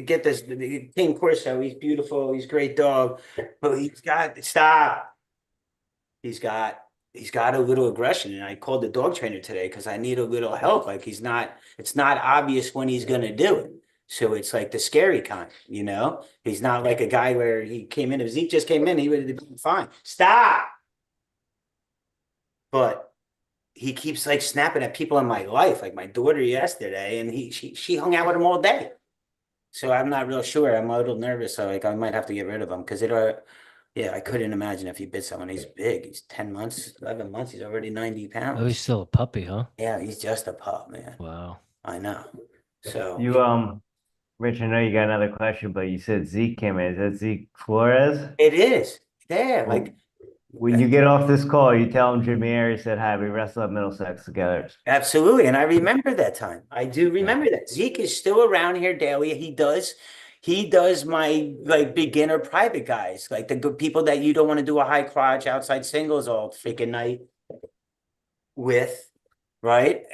get this, the King Corso, he's beautiful, he's a great dog, but stop. He's got, he's got a little aggression, and I called the dog trainer today because I need a little help. Like it's not obvious when he's gonna do it. So it's like the scary kind. He's not like a guy where he came in, if Zeke just came in, he would have been fine. Stop. But he keeps like snapping at people in my life, like my daughter yesterday, and she hung out with him all day. So I'm not real sure. I'm a little nervous. So like I might have to get rid of him because yeah, I couldn't imagine if he bit someone. He's big. He's 10 months, 11 months. He's already 90 Oh, he's pounds. still a puppy, huh? Yeah, he's just a pup, man. Wow. I know. So You Rich, I know you got another question, but you said Zeke came in. Is that Zeke Flores? it is. Yeah, like Well, when you get off this call, you tell him Jimmy Ayers said hi. We wrestled at Middlesex together. absolutely. And I remember that time. I do Yeah. remember that. Zeke is still around here daily. He does my like beginner private guys, like the good people that you don't want to do a high crotch outside singles all freaking night with, right?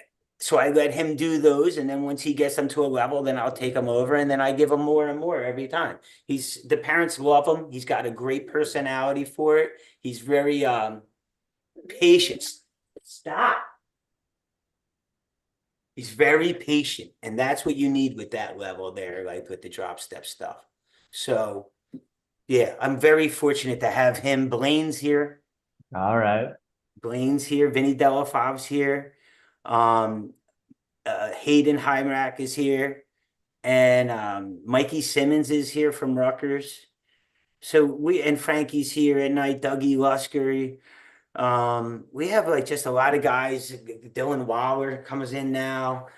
So I let him do those, and then once he gets them to a level, then I'll take him over, and then I give him more and more every time. The parents love him. He's got a great personality for it. He's very patient. Stop. He's very patient, and that's what you need with that level there, like with the drop step stuff. So yeah, I'm very fortunate to have him. Blaine's here. All right. Blaine's here. Vinny Delafav's here. Um, Hayden Heimrach is here, and Mikey Simmons is here from Rutgers. So and Frankie's here at night. Dougie Lusker. We have like just a lot of guys. Dylan Waller comes in now.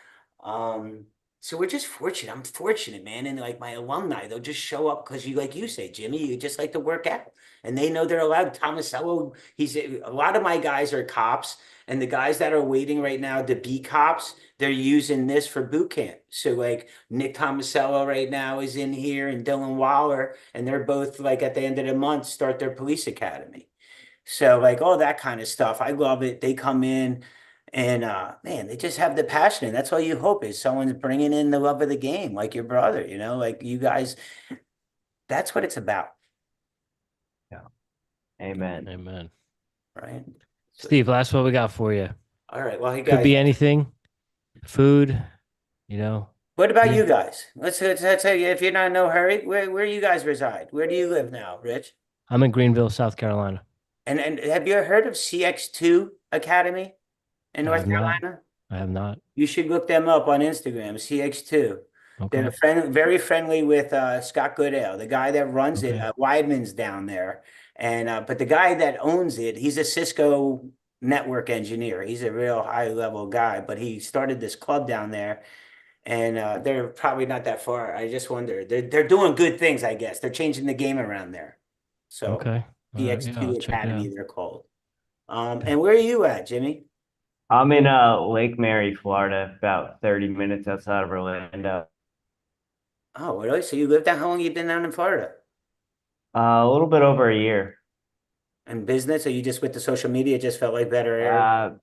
So we're just fortunate. I'm fortunate, man. And like my alumni, they'll just show up because like you say, Jimmy, you just like to work out. And they know they're allowed. Tomasello, a lot of my guys are cops, and the guys that are waiting right now to be cops, they're using this for boot camp. So like Nick Tomasello right now is in here, and Dylan Waller, and they're both like at the end of the month start their police academy. So like all that kind of stuff. I love it. They come in and man, they just have the passion. And that's all you hope is someone's bringing in the love of the game, like your brother, like you guys, that's what it's about, Yeah. Amen. Amen. right? So, Steve, last one we got for you. all right. Well, you Could guys, be anything. Food, you know. what about Yeah. you guys? Let's say if you're not in no hurry, where you guys reside? Where do you live now, Rich? I'm in Greenville, South Carolina. And have you ever heard of CX2 Academy in I have North not. Carolina? I have not. You should look them up on Instagram, CX2. They're Okay. very friendly with Scott Goodale, the guy that runs it. Okay. Weidman's down there, and but the guy that owns it, he's a Cisco network engineer. He's a real high level guy, but he started this club down there, and they're probably not that far. I just wonder. They're doing good things, I guess. They're changing the game around there. So Okay. All right. Yeah, I'll CX2 check it Academy, out. they're called. And where are you at, Jimmy? I'm in Lake Mary, Florida, about 30 minutes outside of Orlando. Oh, really? So you live down? How long you been down in Florida? A little bit over a year. And business, or you just with the social media, it just felt like better area? Uh,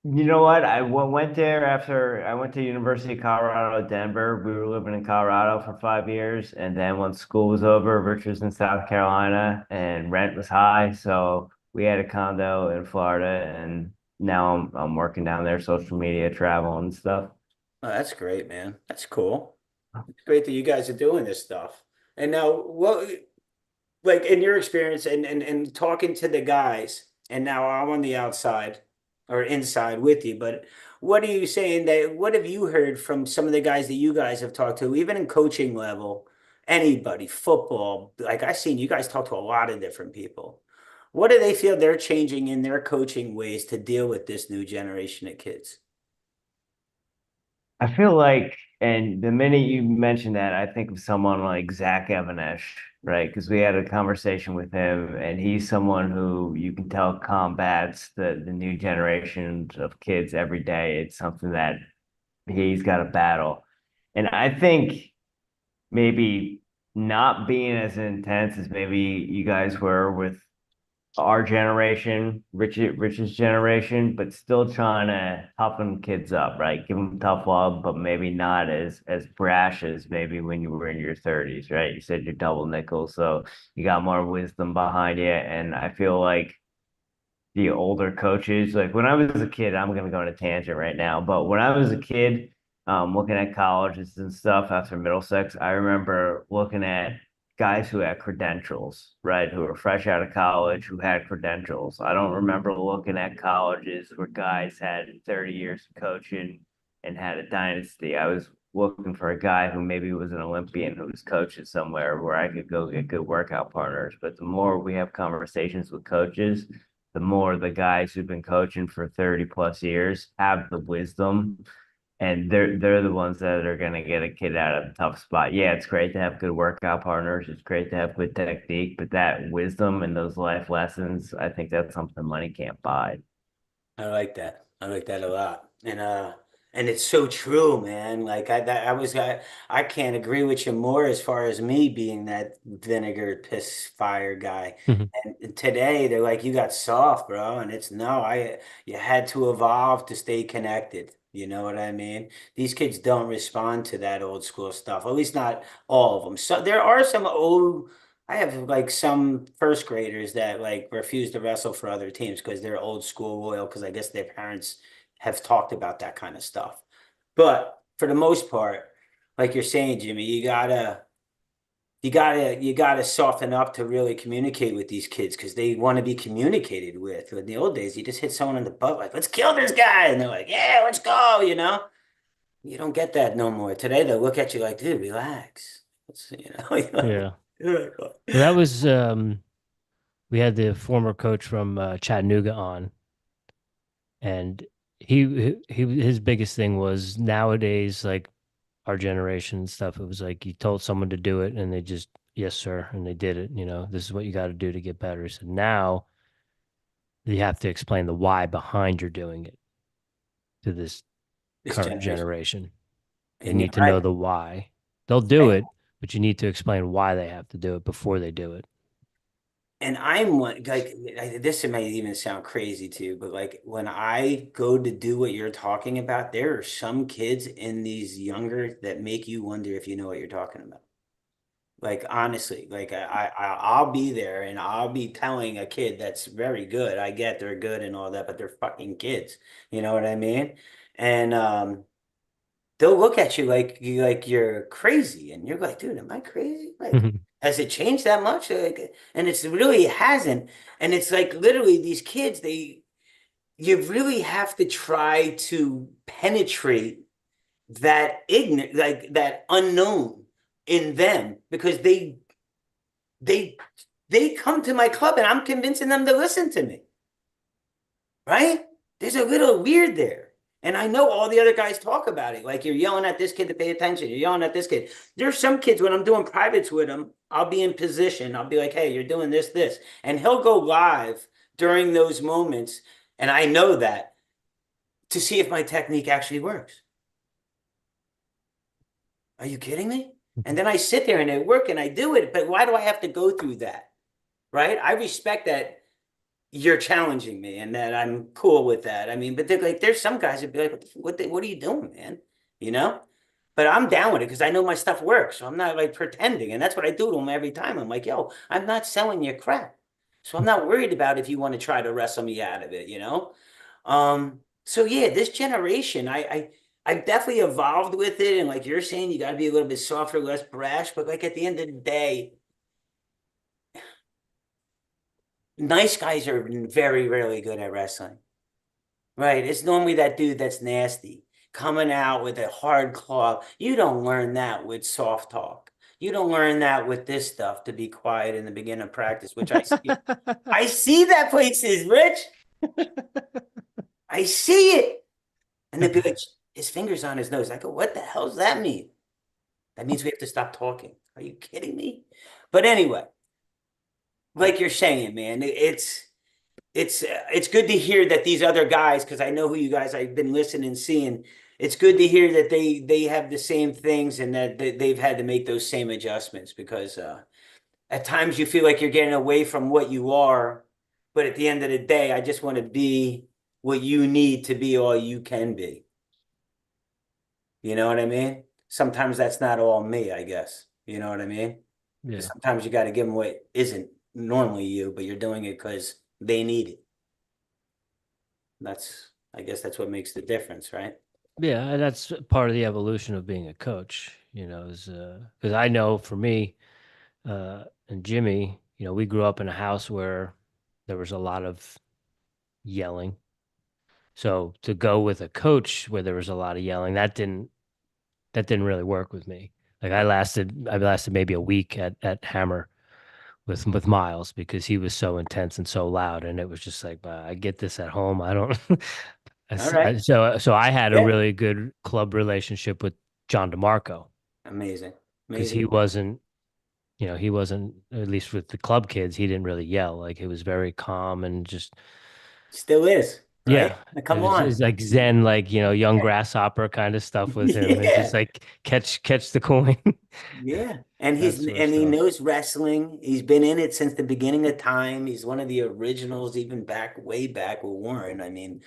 you know what? Went there after I went to University of Colorado, Denver. We were living in Colorado for 5 years, and then once school was over, Rich was in South Carolina, and rent was high, so we had a condo in Florida, and now I'm working down there, social media, travel, and stuff. Oh, that's great, man. That's cool. It's great that you guys are doing this stuff. And now, like in your experience and talking to the guys, and now I'm on the outside or inside with you, but what are you saying that what have you heard from some of the guys that you guys have talked to, even in coaching level, anybody, football, like I've seen you guys talk to a lot of different people. What do they feel they're changing in their coaching ways to deal with this new generation of kids? I feel like, and the minute you mention that, I think of someone like Zach Evanesh, right? Because we had a conversation with him, and he's someone who you can tell combats the new generations of kids every day. It's something that he's got to battle. And I think maybe not being as intense as maybe you guys were with our generation, Rich's generation, but still trying to toughen kids up, right? Give them tough love, but maybe not as brash as maybe when you were in your 30s, right? You said you're double nickel, so you got more wisdom behind you. And I feel like the older coaches. Like when I was a kid, I'm gonna go on a tangent right now, but when I was a kid, looking at colleges and stuff after Middlesex, I remember looking at guys who had credentials, right? Who were fresh out of college, who had credentials. I don't remember looking at colleges where guys had 30 years of coaching and had a dynasty. I was looking for a guy who maybe was an Olympian who was coaching somewhere where I could go get good workout partners. But the more we have conversations with coaches, the more the guys who've been coaching for 30 plus years have the wisdom, and they're the ones that are going to get a kid out of a tough spot. Yeah, it's great to have good workout partners. It's great to have good technique, but that wisdom and those life lessons, I think that's something money can't buy. I like that. I like that a lot. And it's so true, man. Like I can't agree with you more as far as me being that vinegar piss fire guy. Mhm. And today they're like, you got soft, bro. And it's no, I you had to evolve to stay connected. You know what I mean? These kids don't respond to that old school stuff, at least not all of them. So there are some old I have like some first graders that like refuse to wrestle for other teams because they're old school loyal because I guess their parents have talked about that kind of stuff. But for the most part, like you're saying, Jimmy, you gotta soften up to really communicate with these kids because they want to be communicated with. In the old days, you just hit someone in the butt like, let's kill this guy. And they're like, yeah, let's go, you know? You don't get that no more. Today they'll look at you like, dude, relax. Yeah. You're Well, that like, was we had the former coach from Chattanooga on, and his biggest thing was nowadays, like our generation and stuff. It was like you told someone to do it, and they just yes sir, and they did it. You know, this is what you got to do to get better. So now you have to explain the why behind you're doing it to this this current generation. generation. They And you're need to right. know the why. They'll do it, but you need to explain why they have to do it before they do it. And I'm like this may even sound crazy to you, but like when I go to do what you're talking about, there are some kids in these younger that make you wonder if you know what you're talking about. Like honestly, like I'll be there and I'll be telling a kid that's very good. I get they're good and all that, but they're fucking kids. You know what I mean? And they'll look at you like you're crazy, and you're like, dude, am I crazy? Like, has it changed that much? Like, and it's really hasn't. And it's like literally these kids, you really have to try to penetrate that ignorant, like that unknown in them because they they come to my club and I'm convincing them to listen to me, right? There's a little weird there. And I know all the other guys talk about it. Like you're yelling at this kid to pay attention. You're yelling at this kid. There's some kids when I'm doing privates with them, I'll be in position. I'll be like, hey, you're doing this, this. And he'll go live during those moments. And I know that to see if my technique actually works. Are you kidding me? And then I sit there and I work and I do it. But why do I have to go through that? Right? I respect that you're challenging me and that I'm cool with that. I mean, but they're like, there's some guys that be like, what are you doing, man? You know? But I'm down with it because I know my stuff works. So I'm not like pretending. And that's what I do to them every time. I'm like, yo, I'm not selling your crap. So I'm not worried about if you want to try to wrestle me out of it, you know? So yeah, this generation, I've definitely evolved with it. And like you're saying, you gotta be a little bit softer, less brash, but like at the end of the day, Nice guys are very rarely good at wrestling. Right. It's normally that dude that's nasty coming out with a hard claw. You don't learn that with soft talk. You don't learn that with this stuff to be quiet in the beginning of practice, which I see. I see that places, Rich. I see it. And they'd be like, his fingers on his nose. I go, what the hell does that mean? That means we have to stop talking. Are you kidding me? But anyway, like you're saying, man, it's good to hear that these other guys, because I know who you guys I've been listening and seeing. It's good to hear that they have the same things and that they've had to make those same adjustments because at times you feel like you're getting away from what you are, but at the end of the day, I just want to be what you need to be all you can be. You know what I mean? Sometimes that's not all me, I guess. You know what I mean? Because Yeah. sometimes you got to give them what isn't normally you, but you're doing it because they need it. I guess that's what makes the difference, right? Yeah, and that's part of the evolution of being a coach, is because I know for me, and Jimmy, we grew up in a house where there was a lot of yelling. So to go with a coach where there was a lot of yelling, that didn't really work with me. Like I lasted maybe a week at Hammer with Miles because he was so intense and so loud, and it was just like, I get this at home. I don't. All right. So I had a Yeah. really good club relationship with John DeMarco Amazing. because Amazing. he wasn't, at least with the club kids, he didn't really yell. Like he was very calm and just, Still is, right? yeah, Now, it come was, on. it's like Zen, like, young Yeah. grasshopper kind of stuff with him. It's just Yeah. like catch the coin, Yeah. And that sort of he stuff. knows wrestling. He's been in it since the beginning of time. He's one of the originals, even back way back with Warren. I mean,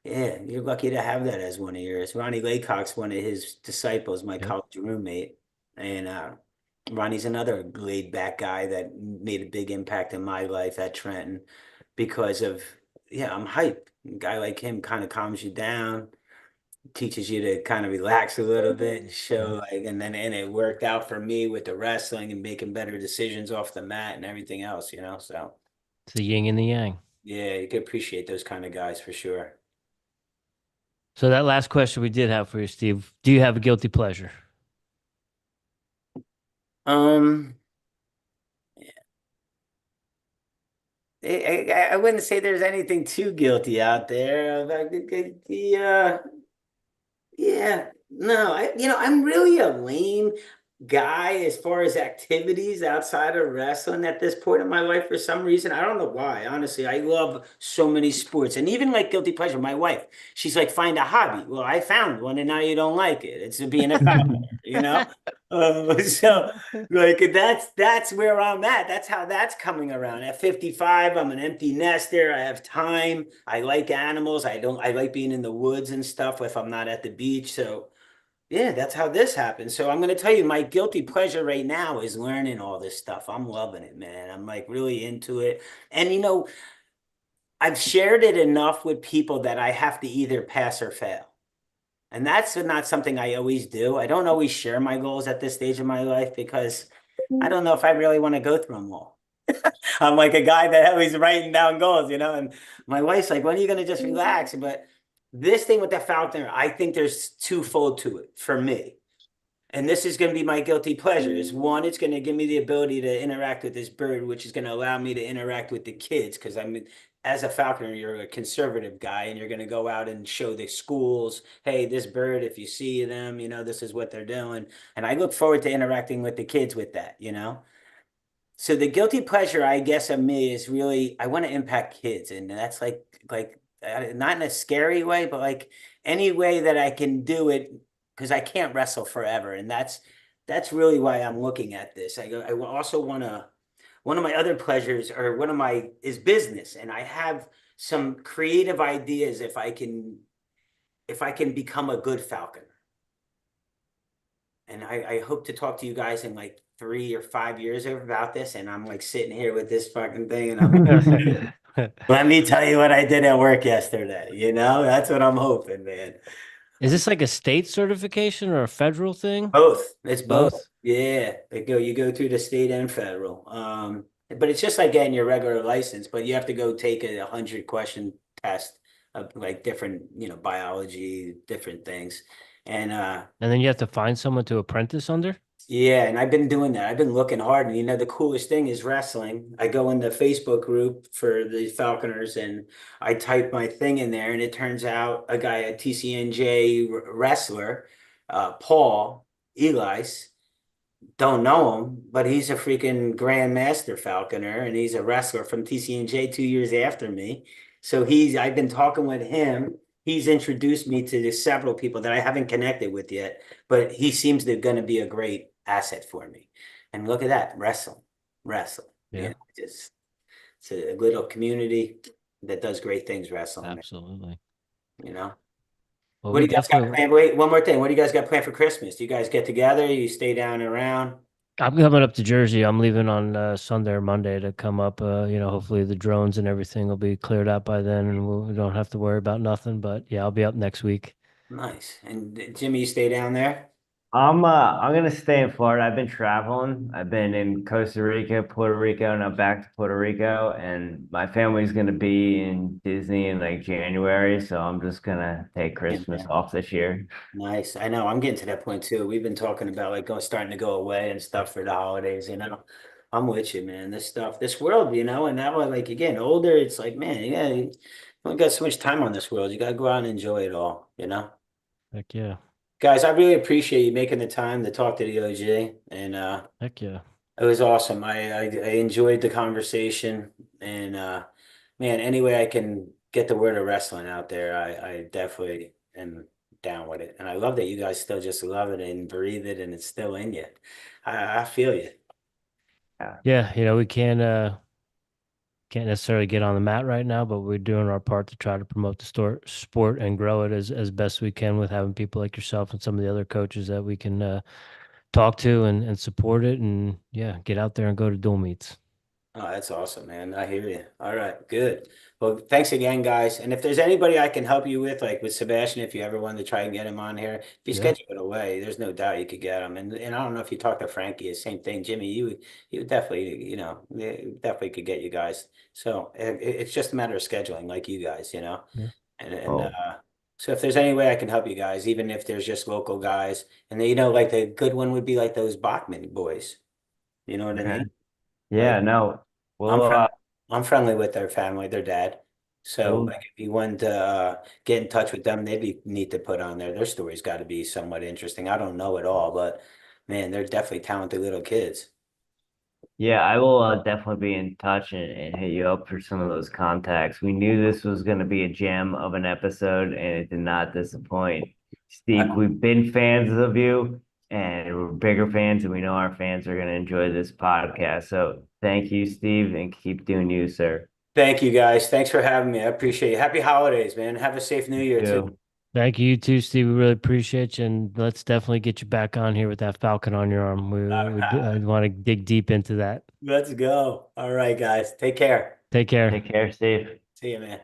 yeah, you're lucky to have that as one of yours. Ronnie Laycock's one of his disciples, my Yep. college roommate. And Ronnie's another laid back guy that made a big impact in my life at Trenton because of, yeah, I'm hype. A guy like him kind of calms you down, teaches you to kind of relax a little bit and Yeah. show like, and it worked out for me with the wrestling and making better decisions off the mat and everything else, you know? So It's the yin and the yang. yeah, you can appreciate those kind of guys for sure. So that last question we did have for you, Steve, do you have a guilty pleasure? Um, I wouldn't say there's anything too guilty out there. Like yeah, no, I'm really a lame guy as far as activities outside of wrestling at this point in my life for some reason. I don't know why. Honestly, I love so many sports and even like guilty pleasure. My wife, she's like, find a hobby. Well, I found one and now you don't like it. It's being a falcon, you know? So like that's where I'm at. That's how that's coming around. At 55, I'm an empty nester. I have time. I like animals. I like being in the woods and stuff if I'm not at the beach. So yeah, that's how this happened. So I'm going to tell you, my guilty pleasure right now is learning all this stuff. I'm loving it, man. I'm like really into it. And I've shared it enough with people that I have to either pass or fail. And that's not something I always do. I don't always share my goals at this stage of my life because I don't know if I really want to go through them all. I'm like a guy that always writing down goals, and my wife's like, when are you going to just relax? But this thing with the Falconer, I think there's twofold to it for me. And this is going to be my guilty pleasure. Is one, it's going to give me the ability to interact with this bird, which is going to allow me to interact with the kids. Because as a falconer, you're a conservative guy, and you're going to go out and show the schools, hey, this bird, if you see them, this is what they're doing. And I look forward to interacting with the kids with that. So the guilty pleasure, I guess, of me is really I want to impact kids, and that's like not in a scary way, but like any way that I can do it because I can't wrestle forever, and that's really why I'm looking at this. I also want to one of my other pleasures or one of my is business, and I have some creative ideas if I can become a good falconer. And I hope to talk to you guys in like 3 or 5 years about this. And I'm like sitting here with this fucking thing, and I'm like, let me tell you what I did at work yesterday. That's what I'm hoping, man. Is this like a state certification or a federal thing? Both. It's both. Both? Yeah. You go through the state and federal. But it's just like getting your regular license, but you have to go take a 100 question test of like different, biology, different things. And And then you have to find someone to apprentice under? yeah, and I've been doing that. I've been looking hard, and the coolest thing is wrestling. I go in the Facebook group for the Falconers, and I type my thing in there, and it turns out a guy at TCNJ wrestler, Paul Elias. Don't know him, but he's a freaking Grandmaster Falconer, and he's a wrestler from TCNJ 2 years after me. So I've been talking with him. He's introduced me to several people that I haven't connected with yet, but he seems to going to be a great asset for me. And look at that, wrestling. Yeah, Just it's a little community that does great things wrestling, man, absolutely. you know. Well, What we do you guys got definitely, planned? Wait, one more thing. What do you guys got planned for Christmas? Do you guys get together? You stay down and around? I'm coming up to Jersey. I'm leaving on Sunday or Monday to come up. Hopefully the drones and everything will be cleared out by then, and we don't have to worry about nothing. But yeah, I'll be up next week. Nice. And Jimmy, you stay down there? I'm gonna stay in Florida. I've been traveling. I've been in Costa Rica, Puerto Rico, and I'm back to Puerto Rico. And my family's gonna be in Disney in like January, so I'm just gonna take Yeah, Christmas man. off this year. Nice. I know. I'm getting to that point too. We've been talking about like starting to go away and stuff for the holidays. I'm with you, man. This stuff, this world, and now like you're getting older, it's like, man, you only got so much time on this world. You gotta go out and enjoy it all. Heck yeah. Guys, I really appreciate you making the time to talk to the OG, and Heck yeah. it was awesome. I enjoyed the conversation, and man, any way I can get the word of wrestling out there, I definitely am down with it. And I love that you guys still just love it and breathe it, and it's still in you. I feel you. Yeah. Yeah, we can't necessarily get on the mat right now, but we're doing our part to try to promote the sport and grow it as best we can with having people like yourself and some of the other coaches that we can talk to and support it and yeah, get out there and go to dual meets. Oh, that's awesome, man. I hear you. All right, good. Well, thanks again, guys. And if there's anybody I can help you with, like with Sebastian, if you ever wanted to try and get him on here, if you Yeah. schedule it away, there's no doubt you could get him. And I don't know if you talk to Frankie, the same thing. Jimmy, you definitely, definitely could get you guys. So it's just a matter of scheduling, like you guys. Yeah. And Oh, so if there's any way I can help you guys, even if there's just local guys, and then, like the good one would be like those Bachman boys. You know what I okay. mean? Yeah, Like no. I'm We'll friendly. I'm friendly with their family, their dad. So, we'll like, if you want to get in touch with them, they'd be neat to put on there. Their story's got to be somewhat interesting. I don't know it all, but man, they're definitely talented little kids. Yeah, I will definitely be in touch and hit you up for some of those contacts. We knew this was going to be a gem of an episode, and it did not disappoint. Steve, Uh, we've been fans of you, and we're bigger fans, and we know our fans are going to enjoy this podcast. So thank you, Steve, and keep doing you, sir. Thank you guys. Thanks for having me. I appreciate it. Happy holidays, man. Have a safe New You Year too. too. Thank you too, Steve. We really appreciate you, and let's definitely get you back on here with that falcon on your arm. I want to dig deep into that. Let's go. All right, guys. Take care. Take care. Take care, Steve. See you, man.